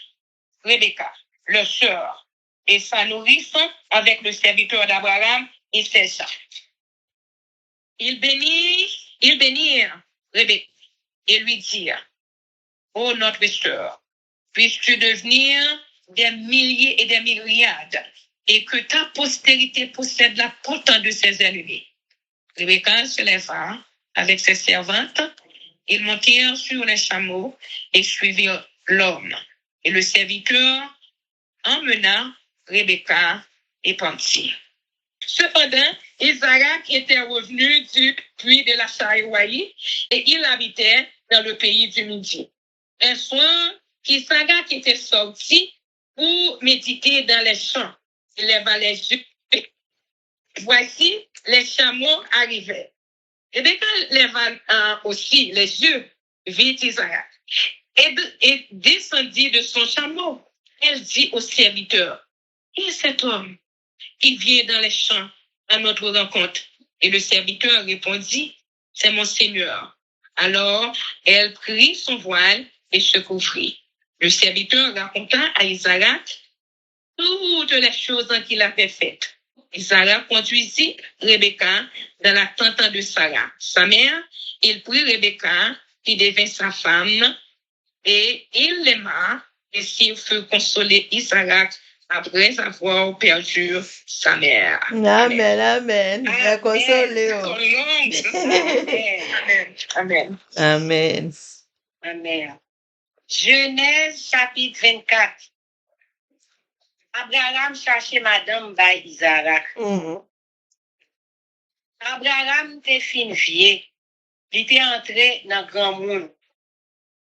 Rebecca, leur sœur, et sa nourrice avec le serviteur d'Abraham et ses gens. Ils bénirent Rebecca et lui dirent, ô notre sœur, puisses-tu devenir des milliers et des myriades, et que ta postérité possède la portée de ses ennemis. Rebecca se leva avec ses servantes, ils montèrent sur les chameaux et suivirent l'homme. Et le serviteur emmena Rebecca et partit. Cependant, Isaac était revenu du puits de la Saïwaï et il habitait dans le pays du Midi. Un soir, Isaac était sorti pour méditer dans les champs. Il leva les yeux. Voici, les chameaux arrivaient. Rebecca leva aussi les yeux, vit Isaac, et descendit de son chameau. Elle dit au serviteur, qui est cet homme qui vient dans les champs à notre rencontre? Et le serviteur répondit, c'est mon Seigneur. Alors, elle prit son voile et se couvrit. Le serviteur raconta à Isaac toutes les choses qu'il avait faites. Isaac conduisit Rebecca dans la tente de Sarah, sa mère. Il prit Rebecca, qui devint sa femme, et il l'aima, et s'il fut consolé Isaac après avoir perdu sa mère. Amen, amen. Ya consolé. Amen. Amen. Amen. Genèse chapitre 24. Abraham cherchait madame by Isaac. Abraham te fin vieux. Il était entré dans le grand monde.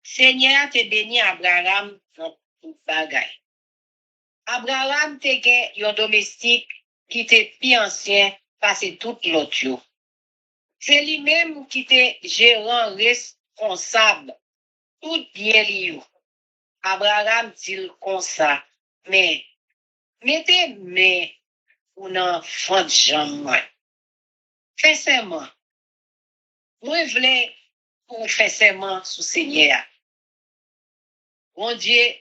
Seigneur te béni Abraham dans tout bagay. Abraham te gen un domestique qui était plus ancien passé tout l'autre. C'est lui-même qui était gérant responsable tout bien lié. Abraham dit comme ça, mais mettez-moi ou nan fond de jambe. Fais serment. Moi, je voulais pour faire serment sous Seigneur. Bon Dieu,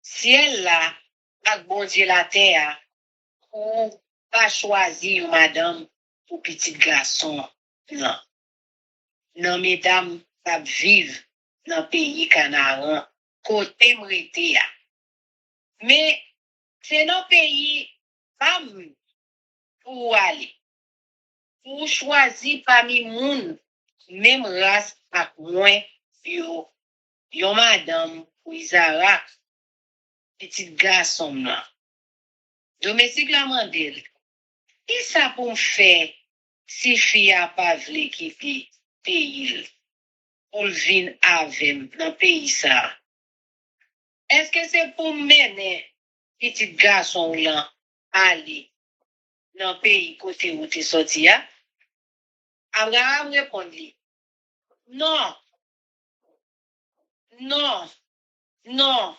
ciel là, ak bon Dieu la terre, ou pas choisir madame ou petit garçon. Non. Non, mesdames, ça vivent dans le pays Canaan, côté m'rete. Mais c'est nos pays, pas pour aller. Pour choisir parmi moun, même race ak moins, yo madame ou Isaac, petit garçon là. Domestique la mandel. Et ça pour me faire si fille a pas vle quitter pays pour vin avec dans pays ça. Est-ce que c'est pour mener petit garçon là aller dans pays côté où tu sorti? Abraham répondit, non, non, non,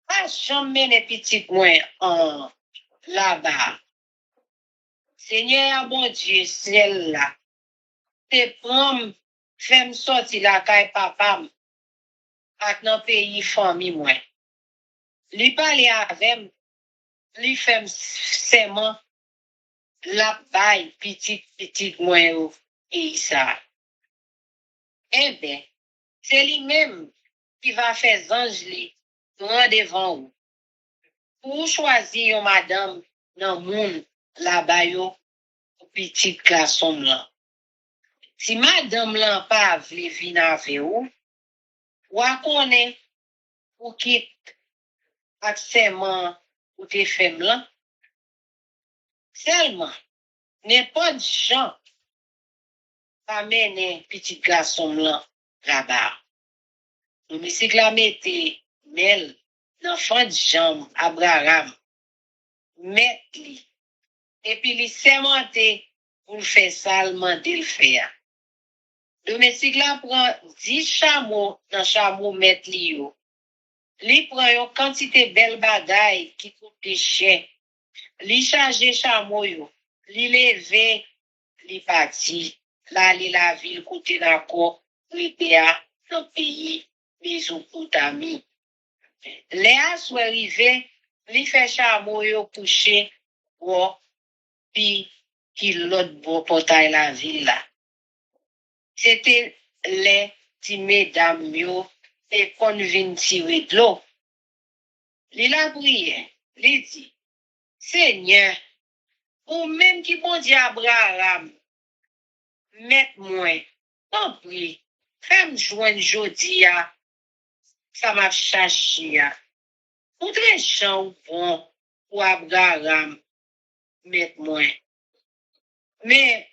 pas jamais les petits moins en là-bas. Seigneur, bon Dieu, celle-là, te prends, fais-moi sortir la caille papa, ak nan pays famille moi. Li parle avec, li fait seulement la baille petit moi ou et ça. Eh bien, c'est lui-même qui va faire ange li devant vous. Pour choisir une madame dans le monde là-bas yo petit garçon là. Si madame là pas vle venir avec vous, ou connaît ou quitte accèdement ou te femme là, seulement n'importe gens pas mener petit garçon là-bas. Nous si la mette Mel l'enfant de Jean Abraham met li et puis li sermenté pour faire ça le mandé le faire. Domestique la prend 10 chameaux dans chameau met li yo. Li prend une quantité belle bagaille qui coûte cher. Li charge chameau yo. Li levé, li parti. Là li la ville côté d'accord, li à dans pays Mésopotamie. Léa soit arrivé, li fait chameau yo couché ou puis qui l'autre beau portail la ville là. C'était les petits mesdames yo et qu'on vient tirer de l'eau. Il a prié, il dit, Seigneur, ou même qui bon Dieu Abraham, mette-moi, t'en prie, fais-moi joindre jodi à, ça m'a cherché à. Ou très chant bon pour Abraham, mette-moi. Mais,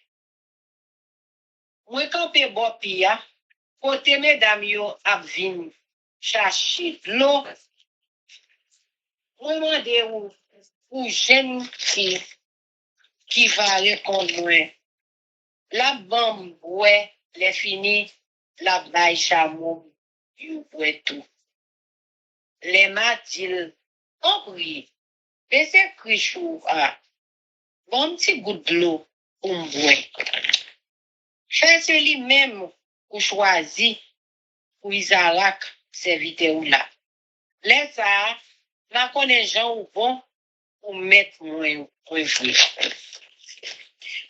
moi campé bon pia, côté mesdames yo ap vin chercher de l'eau, moi demande ou jeune qui va répondre moi. La bombe, ouais, les fini, la baille chameau, you ouais tout. Les matil, compris, laissez crichou, bon petit goût de l'eau, pour m'boire. Fais celui même ou choisi, pour Isaac, serviteur ou là. Laisse ça, la connaît gens ou bon, pour mettre moi, pour jouer.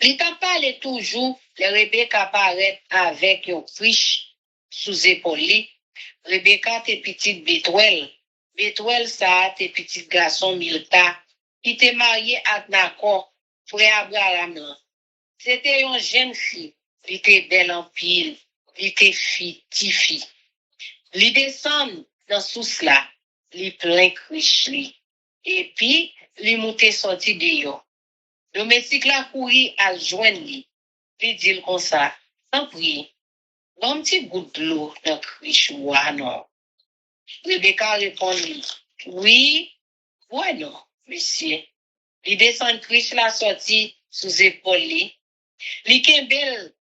L'État parle toujours, le Rebecca apparaît avec une friche sous épaule. Rebecca te petite Bethuel. Bethuel ça te petit garçon Milta qui te marié à Nacor, frère Abraham. C'était une jeune fille, elle était belle en pile, elle était fille, petite fille. Elle descend dans sous là, elle plein criche et puis elle monte sorti de yo. Domestique la couri à joindre li. Li dit comme ça, sans prier. Bon petit bout de l'eau dans criche ou non. Rebecca répond oui, ouais non, monsieur. Li descend criche la sorti sous épaule li. Li kembel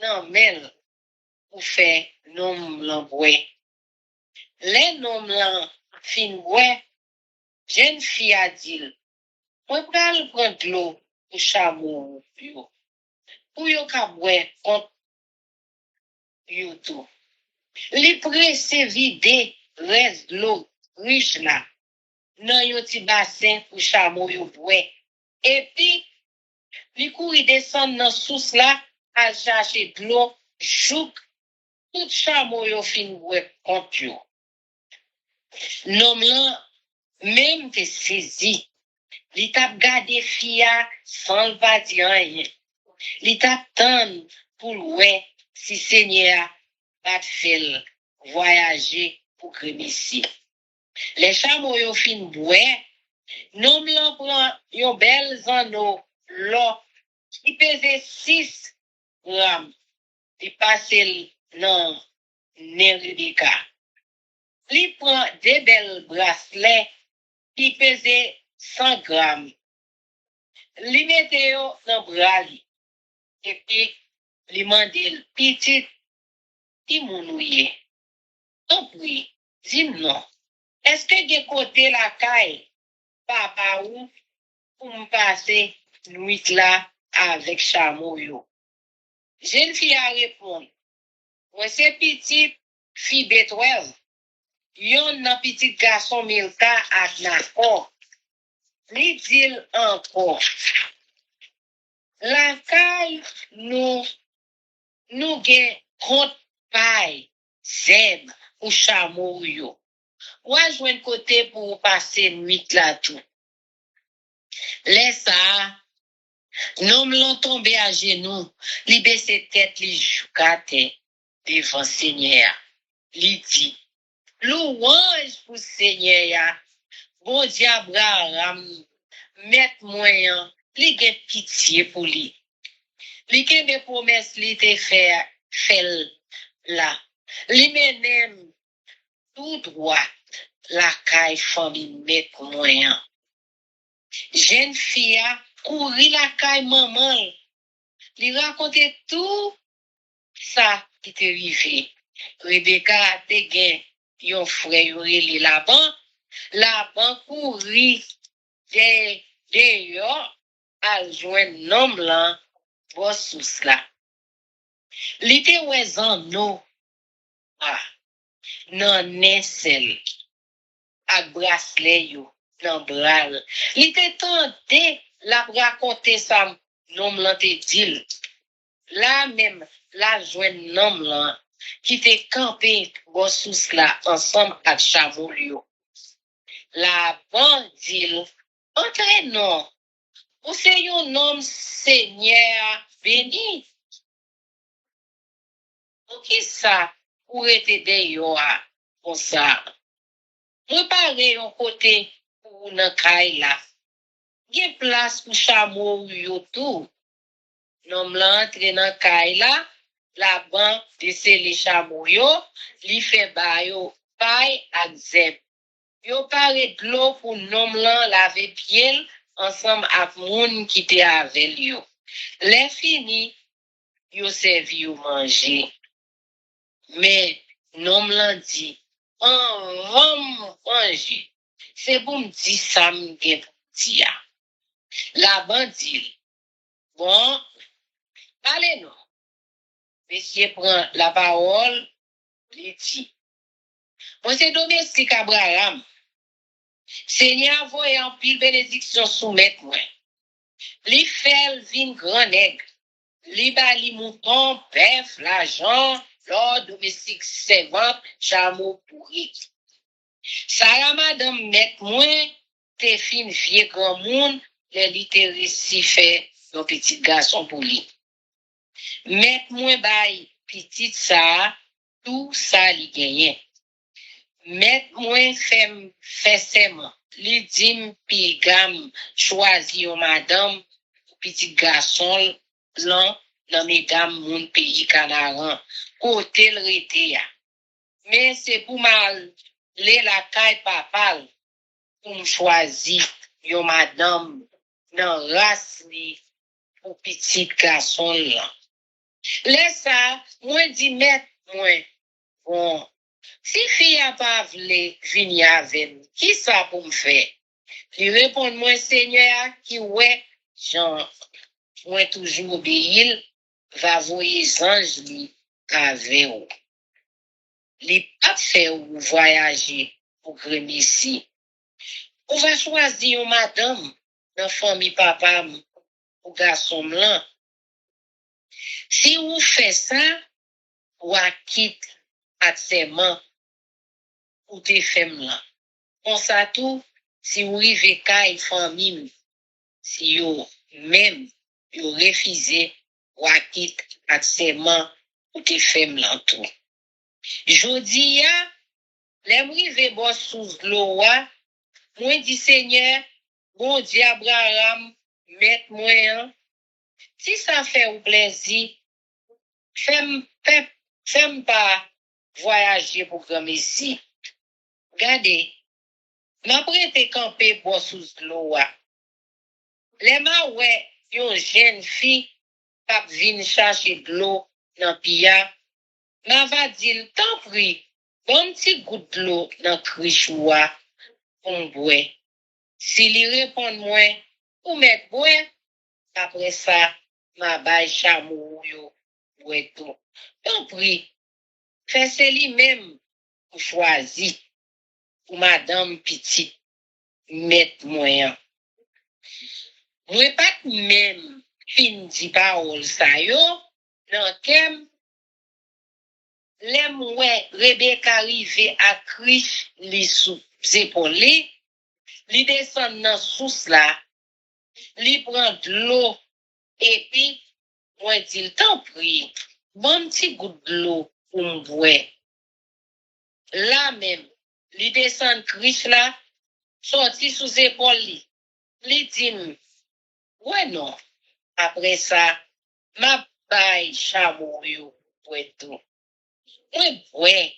nan mel pour faire nom l'envoie. Les noms l'en fin ouais, jeune fille a dit, moi pral prendre l'eau pour chameau yo. Pour yo ka bwe kont yo tout. Li presse vide reste de l'eau riche là. Nan yo ti bassin pour chameau yo bwe. Et puis, li kouri descend dans sous là à chercher de l'eau jouk tout chameau yo fin bwe kont yo. Nom là même te saisi. Li tap gade fia sans le pas dire rien. Li tap tan pour ouais si Seigneur va faire voyager pour Crémissi. Les chameaux yo fin boué, nom l'on prend yon bel zano l'eau qui pesait 6 grammes. Li passe nan Rebecca. Li prend des belles bracelets qui pesaient 100 grammes. Li mette yo nan bras li. Et puis, li mandil petit ti mounouye. En puis, dis-moi, est-ce que de côté la caille, papa ou, pour me passer nuit là avec chameau yo? Jeune fille a répondu, moi c'est petite fille bétoise, yon nan petit garçon Milka ak Nakor. Li dit encore, la caille nous gen compte paille, zeb ou chameau yo. Ou a jouen côté pour passer nuit là tout. Laisse ça, nom l'ont tombé à genoux, li baisse tête li joukate devant Seigneur. Li dit, louange pour Seigneur, bon diable Abraham, met moyen, li gen pitié pour li. Li gen des promesses li te fait là. Li menem tout droit la caille famille met moyen. Jeune fille a couru la caille maman. Li raconte tout ça qui t'est arrivé. Rebecca te gen yon frère yore li Laban. Laban couru de yo al jouen nom lan bosous la. Li te wezan nou nan nesel ak bracelet yo nan bral. Li te tente la raconte sa nom lan te dil. La même la jouen nom lan qui te campé bosous la ensemble ak chameau yo. La bandil entre non. Ou se yon nom Seigneur béni. Ou ki sa ou rete de yo a kon sa. Mwen pare yon kote pou nan kay la. Gen place pou chameau yo tout. Nom la entre nan kay la, la ban dese les chameau yo, li fe ba yo pay ak zeb. Yo pare d'lo pour nom lan lave pied ensemble ak moun qui te avel yo. Le fini, yo servi yo manger. Mais nom lan dit, on va manger. C'est pour me dire ça m'gen dia. La bandit, bon, allez non. Monsieur prend la parole, il dit, moi c'est domestique Abraham. Seigneur voye en pile bénédiction soumettre moi. Li fel vin grand nègre. Li ba li mouton, bœuf, l'argent, l'or domestique servante, chameau pourri. Sarah madame met moi, te fin vieux grand monde, le li te récit fait un petit garçon pour lui. Met moi bay petit ça, tout ça li gagné. Met moi fait seulement. Li dim pi gam choisi yon madame petit garçon lan nan mesdames moun pays Canaran côté le rete ya. Mais c'est pour mal le la caille papal pour me choisir yon madame nan race li pour petit garçon lan. Laisse ça, moi dit met moi bon. Si fille a pas vle vini avec, qui ça pour me faire? Li répond moi Seigneur qui ouais, Jean, moi toujours obéir, va voyer ange li avec ou. Li pas fait ou voyager pour ici. Ou va choisir une madame dans famille papa ou garçon blanc. Si ou fait ça, ou a quitte actuellement ou te femme là. On ça tout, si ou rive kay famille, si yo même yo refusé ou a quitte actuellement ou te femme là tout. Jodi ya, lem rive bo sous l'eau wa, moi dit Seigneur, bon Dieu Abraham, met moi, si ça fait ou plaisir, femme pas voyager pour comme ici. Regardez, m'a prêté camper pour sous l'eau. Les ma ouais, yon jeune fille k'ap vin chercher de l'eau dans pia, m'a va dire tant pris, bon petit goutte de l'eau dans crichoua pour m'boire. Si li répond moi, ou mettre boire, après ça, m'a bay chameau yo, boire tout. Tant pris, fait c'est lui-même pour choisir, pour madame petite, mettre moyen. Moi pas même fin di parole ça yo, dans kem, l'aime ouais Rebecca arrivé à Krish li sous épaules li descend dans sous là, li prend de l'eau et puis moi dit t'en prie, bon petit goutte de l'eau pour m'boire. Là même, li descend Krish là, sorti sous épaules li dit ouais non. Après ça, ma bay chameau yo pour tout. Ouais,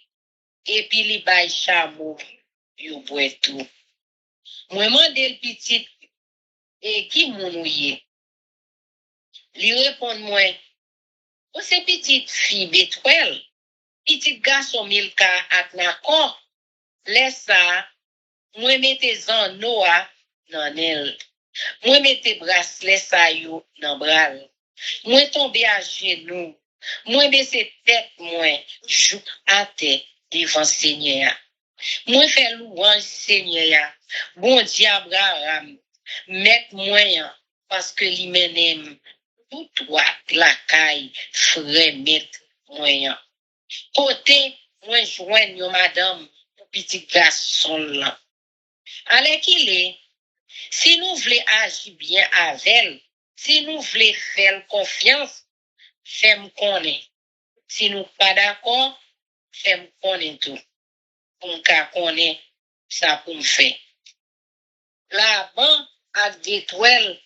et puis li bay chameau yo pour tout. Moi mande le petit et qui mounouye. Li répond moi, oh c'est petite fille Betwell, petit garçon Milka ak nakor. Laisse ça, moi mette en Noah nan el. Moi mette bracelet sa yo nan bral. Moi tombe à genoux. Moi baisse tête moi, jou à terre devant Seigneur. Moi fais louange Seigneur. Bon Dieu Abraham, mettre moyen parce que li menem tout droit la caille frère mettre moyen. Côté moi joindre yo madame pour petit garçon là. Allez qu'il est, si nous voulons agir bien avec elle, si nous voulons faire confiance, fais-moi connaître. Si nous pas d'accord, fais-moi connaître tout. Pour me connaître, ça pour me faire. Là-bas, à Détruel,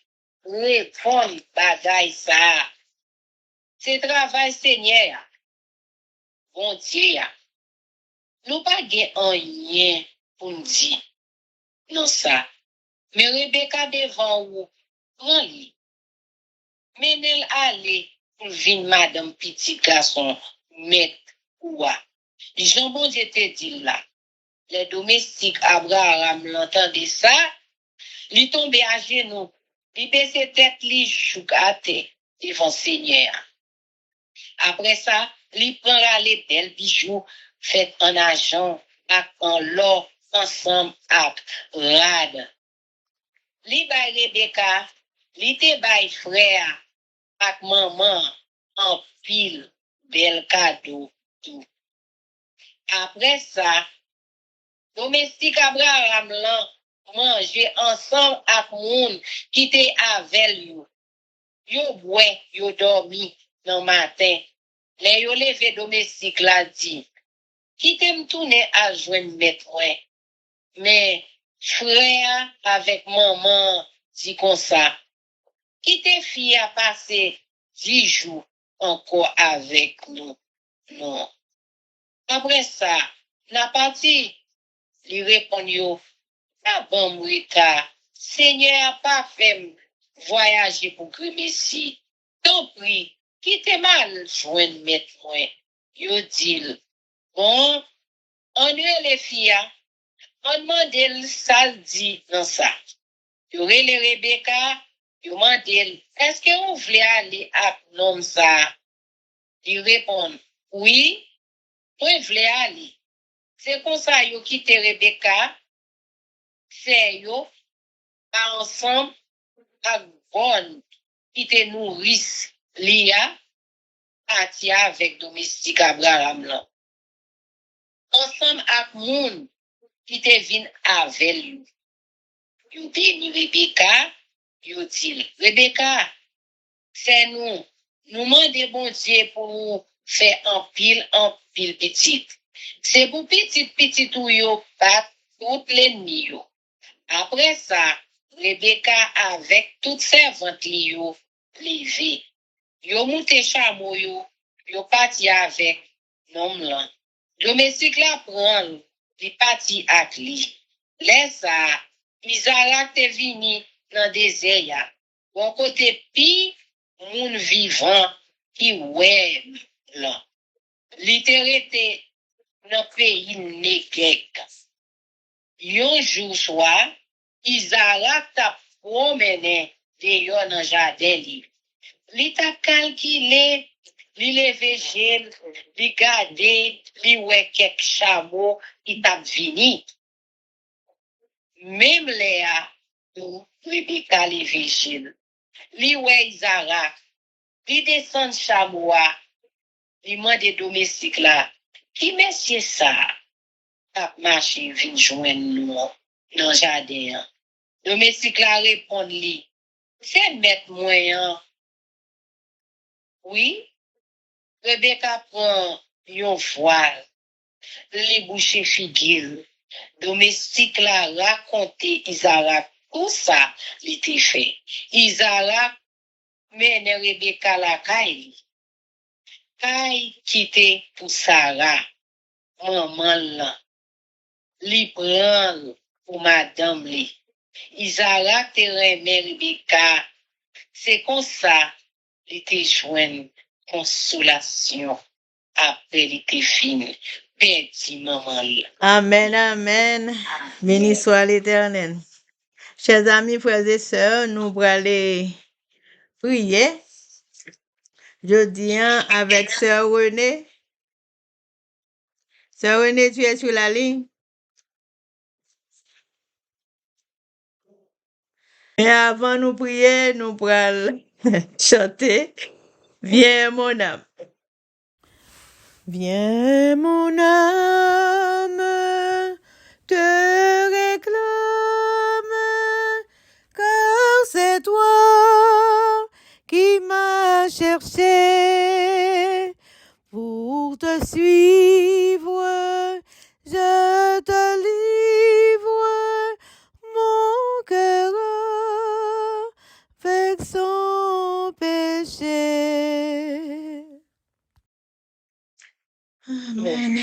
répondre bagaille ça. C'est travail Seigneur. Bon Dieu, nous pas gain rien pour nous dire. Non ça. Mais Rebecca devant vous, prends lui. Menel aller pour venir madame petit garçon mettre quoi. Jean bon Dieu te dit là. Les domestiques Abraham l'entendait ça, lui tombait à genoux, lui baissait tête, lui chouk à terre devant Seigneur. Après ça, lui prendra les belles bijoux faits en argent, en l'or, ensemble avec rad. Lui bay Rebecca, lui te bay frère, avec maman, en pile, bel cadeau, tout. Après ça, domestique Abraham là, manger ensemble avec moun qui te avec yo. Yo boué, yo dormi dans matin. Les yo levé domestique là dit, qui t'aime tourner à joindre mettre mais frère avec maman dit comme ça. Qui te fille a passé 10 jours encore avec nous. Non. Après ça, n'a parti, lui répond yo, ah bon mouika, Seigneur a pas fait voyager pour Grimessi. Tant pis, qui te mal joindre mettre moi. Yo dit, bon, on est les filles, on demande ça dit dans ça. Yo les Rebecca, yo demande, est-ce que vous voulez aller à nom ça? Il répond, oui, moi voulez aller. C'est comme ça yo quitte Rebecca, c'est yo, ensemble, à bonne, qui te nourrissent, Lia, parti avec domestique Abraham là. Ensemble avec moun, qui te vin avec lui. Yo béni Rebecca, yo dit, Rebecca, c'est nous demandons bon Dieu pour faire en pile petite. C'est pour petite ou yo pas toutes les nuits. Après ça, Rebecca avec toutes servantes li yo levé. Yo monté chameau yo parti avec nom là. Domestique la prend, li parti avec li. Laisse ça, Isaac te vini dans désert ya. Bon côté pi moun vivant qui ouais là. Littérature dans pays Négrek. Yon jour soir, Isaac t'a promené dehors dans jardin li. Li t'a calculé, li levé gel, li gardé, li ouais quelques chameaux qui t'a vini. Même Léa, li ka levé gel. Li ouais Isaac, li descend chameau, li mande domestique là. Qui monsieur ça? T'a marché vin joindre nous dans le jardin. Domestique la répond li. C'est mettre moyen. Oui. Rebecca prend yon voile. Li bouche figure. Domestique la raconté Isaac tout ça li te fait. Isaac mène Rebecca la caille. Caille quitte pour Sarah. Maman là. Li prend pour madame li. Isaac te remet Rebecca. C'est comme ça, il te joint consolation après il te fini. Petit maman là. Amen, amen. Béni soit l'Éternel. Chers amis, frères et sœurs, nous allons aller prier. Je dis avec sœur Renée. Sœur Renée, tu es sur la ligne? Mais avant nous prier, nous allons chanter. Viens mon âme. Viens mon âme, te réclame, car c'est toi qui m'as cherché pour te suivre. Je te livre mon cœur avec son péché. Amen.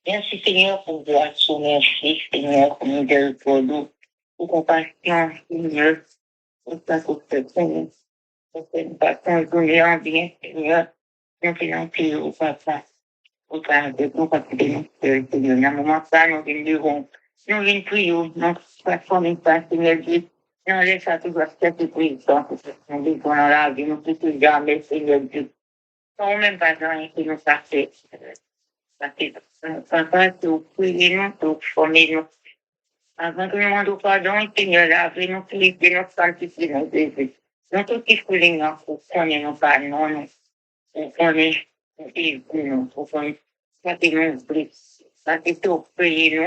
Merci Seigneur pour grâce, merci Seigneur pour nous pour nous, pour compassion Seigneur, pour ta protection, pour cette bataille donner en bien Seigneur, nous prions au Papa, au Père de nous, parce que nous Seigneur, dans un moment ça, nous venons prier, nous faisons pas Seigneur Dieu, nous laissons tout cette puissance, nous vivons dans la vie, nous ne jamais Seigneur Dieu. Non, même pas dans les nous passer. Parce que, papa, tu pries nous, tu formes nous. Avant que nous demandions pardon, Seigneur, lavez-nous, purifiez-nous, sanctifiez-nous, Jésus. Nous tous qui nous, pour connaître nos pardons, pour connaître, pour connaître, ça qui nous oublie. Ça qui tu pries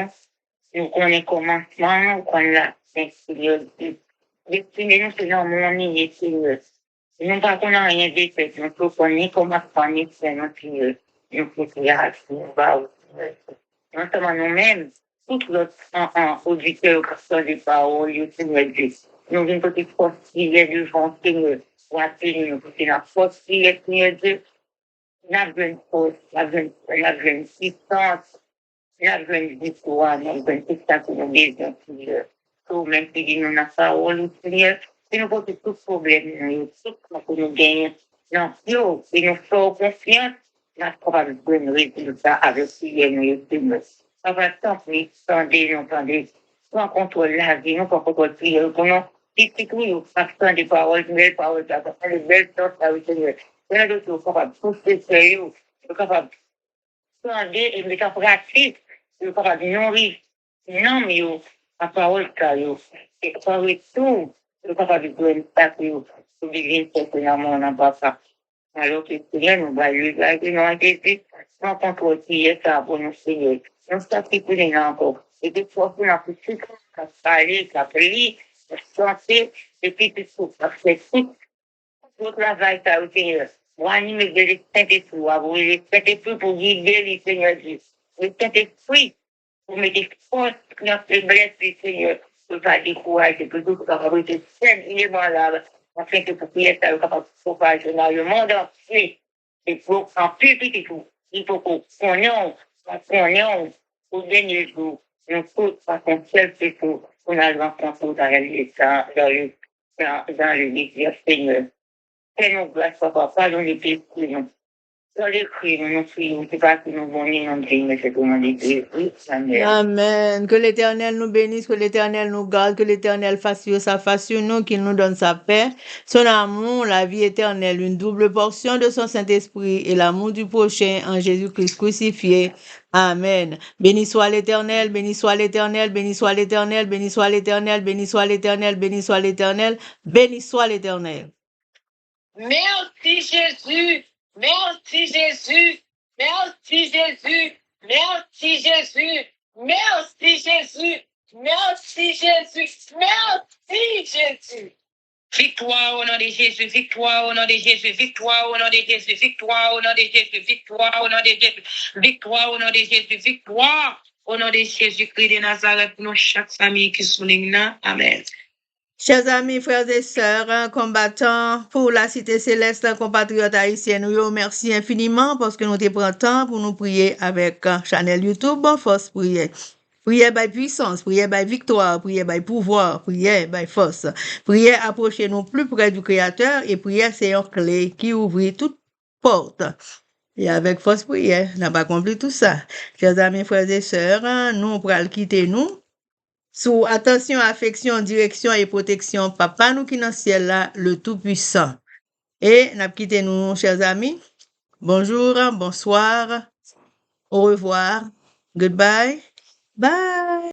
nous connaissons commencement, nous connaissons la fin, Seigneur. Destinez-nous, Seigneur, mon ami, Seigneur. Nous ne pouvons rien dire, nous ne pouvons ni commencer, ni faire notre Seigneur. Nous pouvons faire non seulement nous-mêmes, tout l'autre auditeur qui des paroles, Seigneur Dieu. Nous venons pour te fortifier devant Seigneur, pour atteindre nous, pour te la fortifier, Seigneur Dieu. Nous avons une force, nous avons une puissance, nous avons une victoire, nous avons une puissance pour nous besoin, Seigneur. Pour même qui nous la parole, Seigneur. Si nous posons tout problème, tout pour nous gagner, non, yo, et nous faisons confiance, nous sommes capables de donner résultat avec prière, nous, Seigneur. Ça va tant pis, nous tendez, nous contrôle la vie, nous contrôle prière, pour nous, si nous faisons des paroles, des belles paroles, des belles choses, Seigneur. Nous sommes capables de pousser sérieux, nous sommes capables de tendre et mettre en pratique, nous sommes capables de nourrir, non, mais la parole, et par tout, nous sommes capables de donner ça pour vivre certainement dans papa. Alors que Seigneur nous va lui garder, nous a été sans contrôle ça pour nous Seigneur. Nous sacrifions encore. Et des fois, nous avons pu parler, prier, chanter, et puis tout ça. C'est tout le travail, ça, Seigneur. Pour animer de Saint-Esprit, pour le Saint-Esprit pour guider les Seigneur Dieu. Le Saint-Esprit pour mettre force dans notre faiblesse, Seigneur. Pour ne pas décourager, pour tout capable de servir là, afin que pour prier, ça soit capable de propager dans le monde entier. Et pour en public, il faut qu'on connaisse, au dernier jour, nous tous, parce qu'on seul fait pour qu'on a rencontré dans dans le livre, Seigneur. Fais-nous grâce, papa, pardonne-nous les péchés. Dans les cris, nous prions, c'est pas que nous venions en Dieu, mais c'est pour nous dire, Amen. Amen. Que l'Éternel nous bénisse, que l'Éternel nous garde, que l'Éternel fasse sa face sur nous, qu'il nous donne sa paix, son amour, la vie éternelle, une double portion de son Saint-Esprit et l'amour du prochain en Jésus-Christ crucifié. Amen. Béni soit l'Éternel, béni soit l'Éternel, béni soit l'Éternel, béni soit l'Éternel, béni soit l'Éternel, béni soit l'Éternel, béni soit l'Éternel. Merci Jésus, merci Jésus, merci Jésus, merci Jésus, merci Jésus, merci Jésus, merci Jésus. Victoire au nom de Jésus, victoire au nom de Jésus, victoire au nom de Jésus, victoire au nom de Jésus, victoire au nom de Jésus, victoire au nom de Jésus, victoire au nom de Jésus-Christ de Nazareth pour nous, chaque famille qui souligne. Amen. Chers amis, frères et sœurs, combattants pour la cité céleste, compatriotes haïtiens, nous vous remercions infiniment parce que nous te prenons temps pour nous prier avec Chanel YouTube, force prière. Prière by puissance, prière by victoire, prière by pouvoir, prière by force. Prière approcher nous plus près du Créateur et prière c'est une clé qui ouvre toute porte. Et avec force prière, n'a pas compris tout ça. Chers amis, frères et sœurs, nous pourrons quitter nous. Sous attention, affection, direction et protection, papa nous qui dans le ciel là, le Tout-Puissant. Et n'a quitté nous, chers amis. Bonjour, bonsoir, au revoir, goodbye, bye.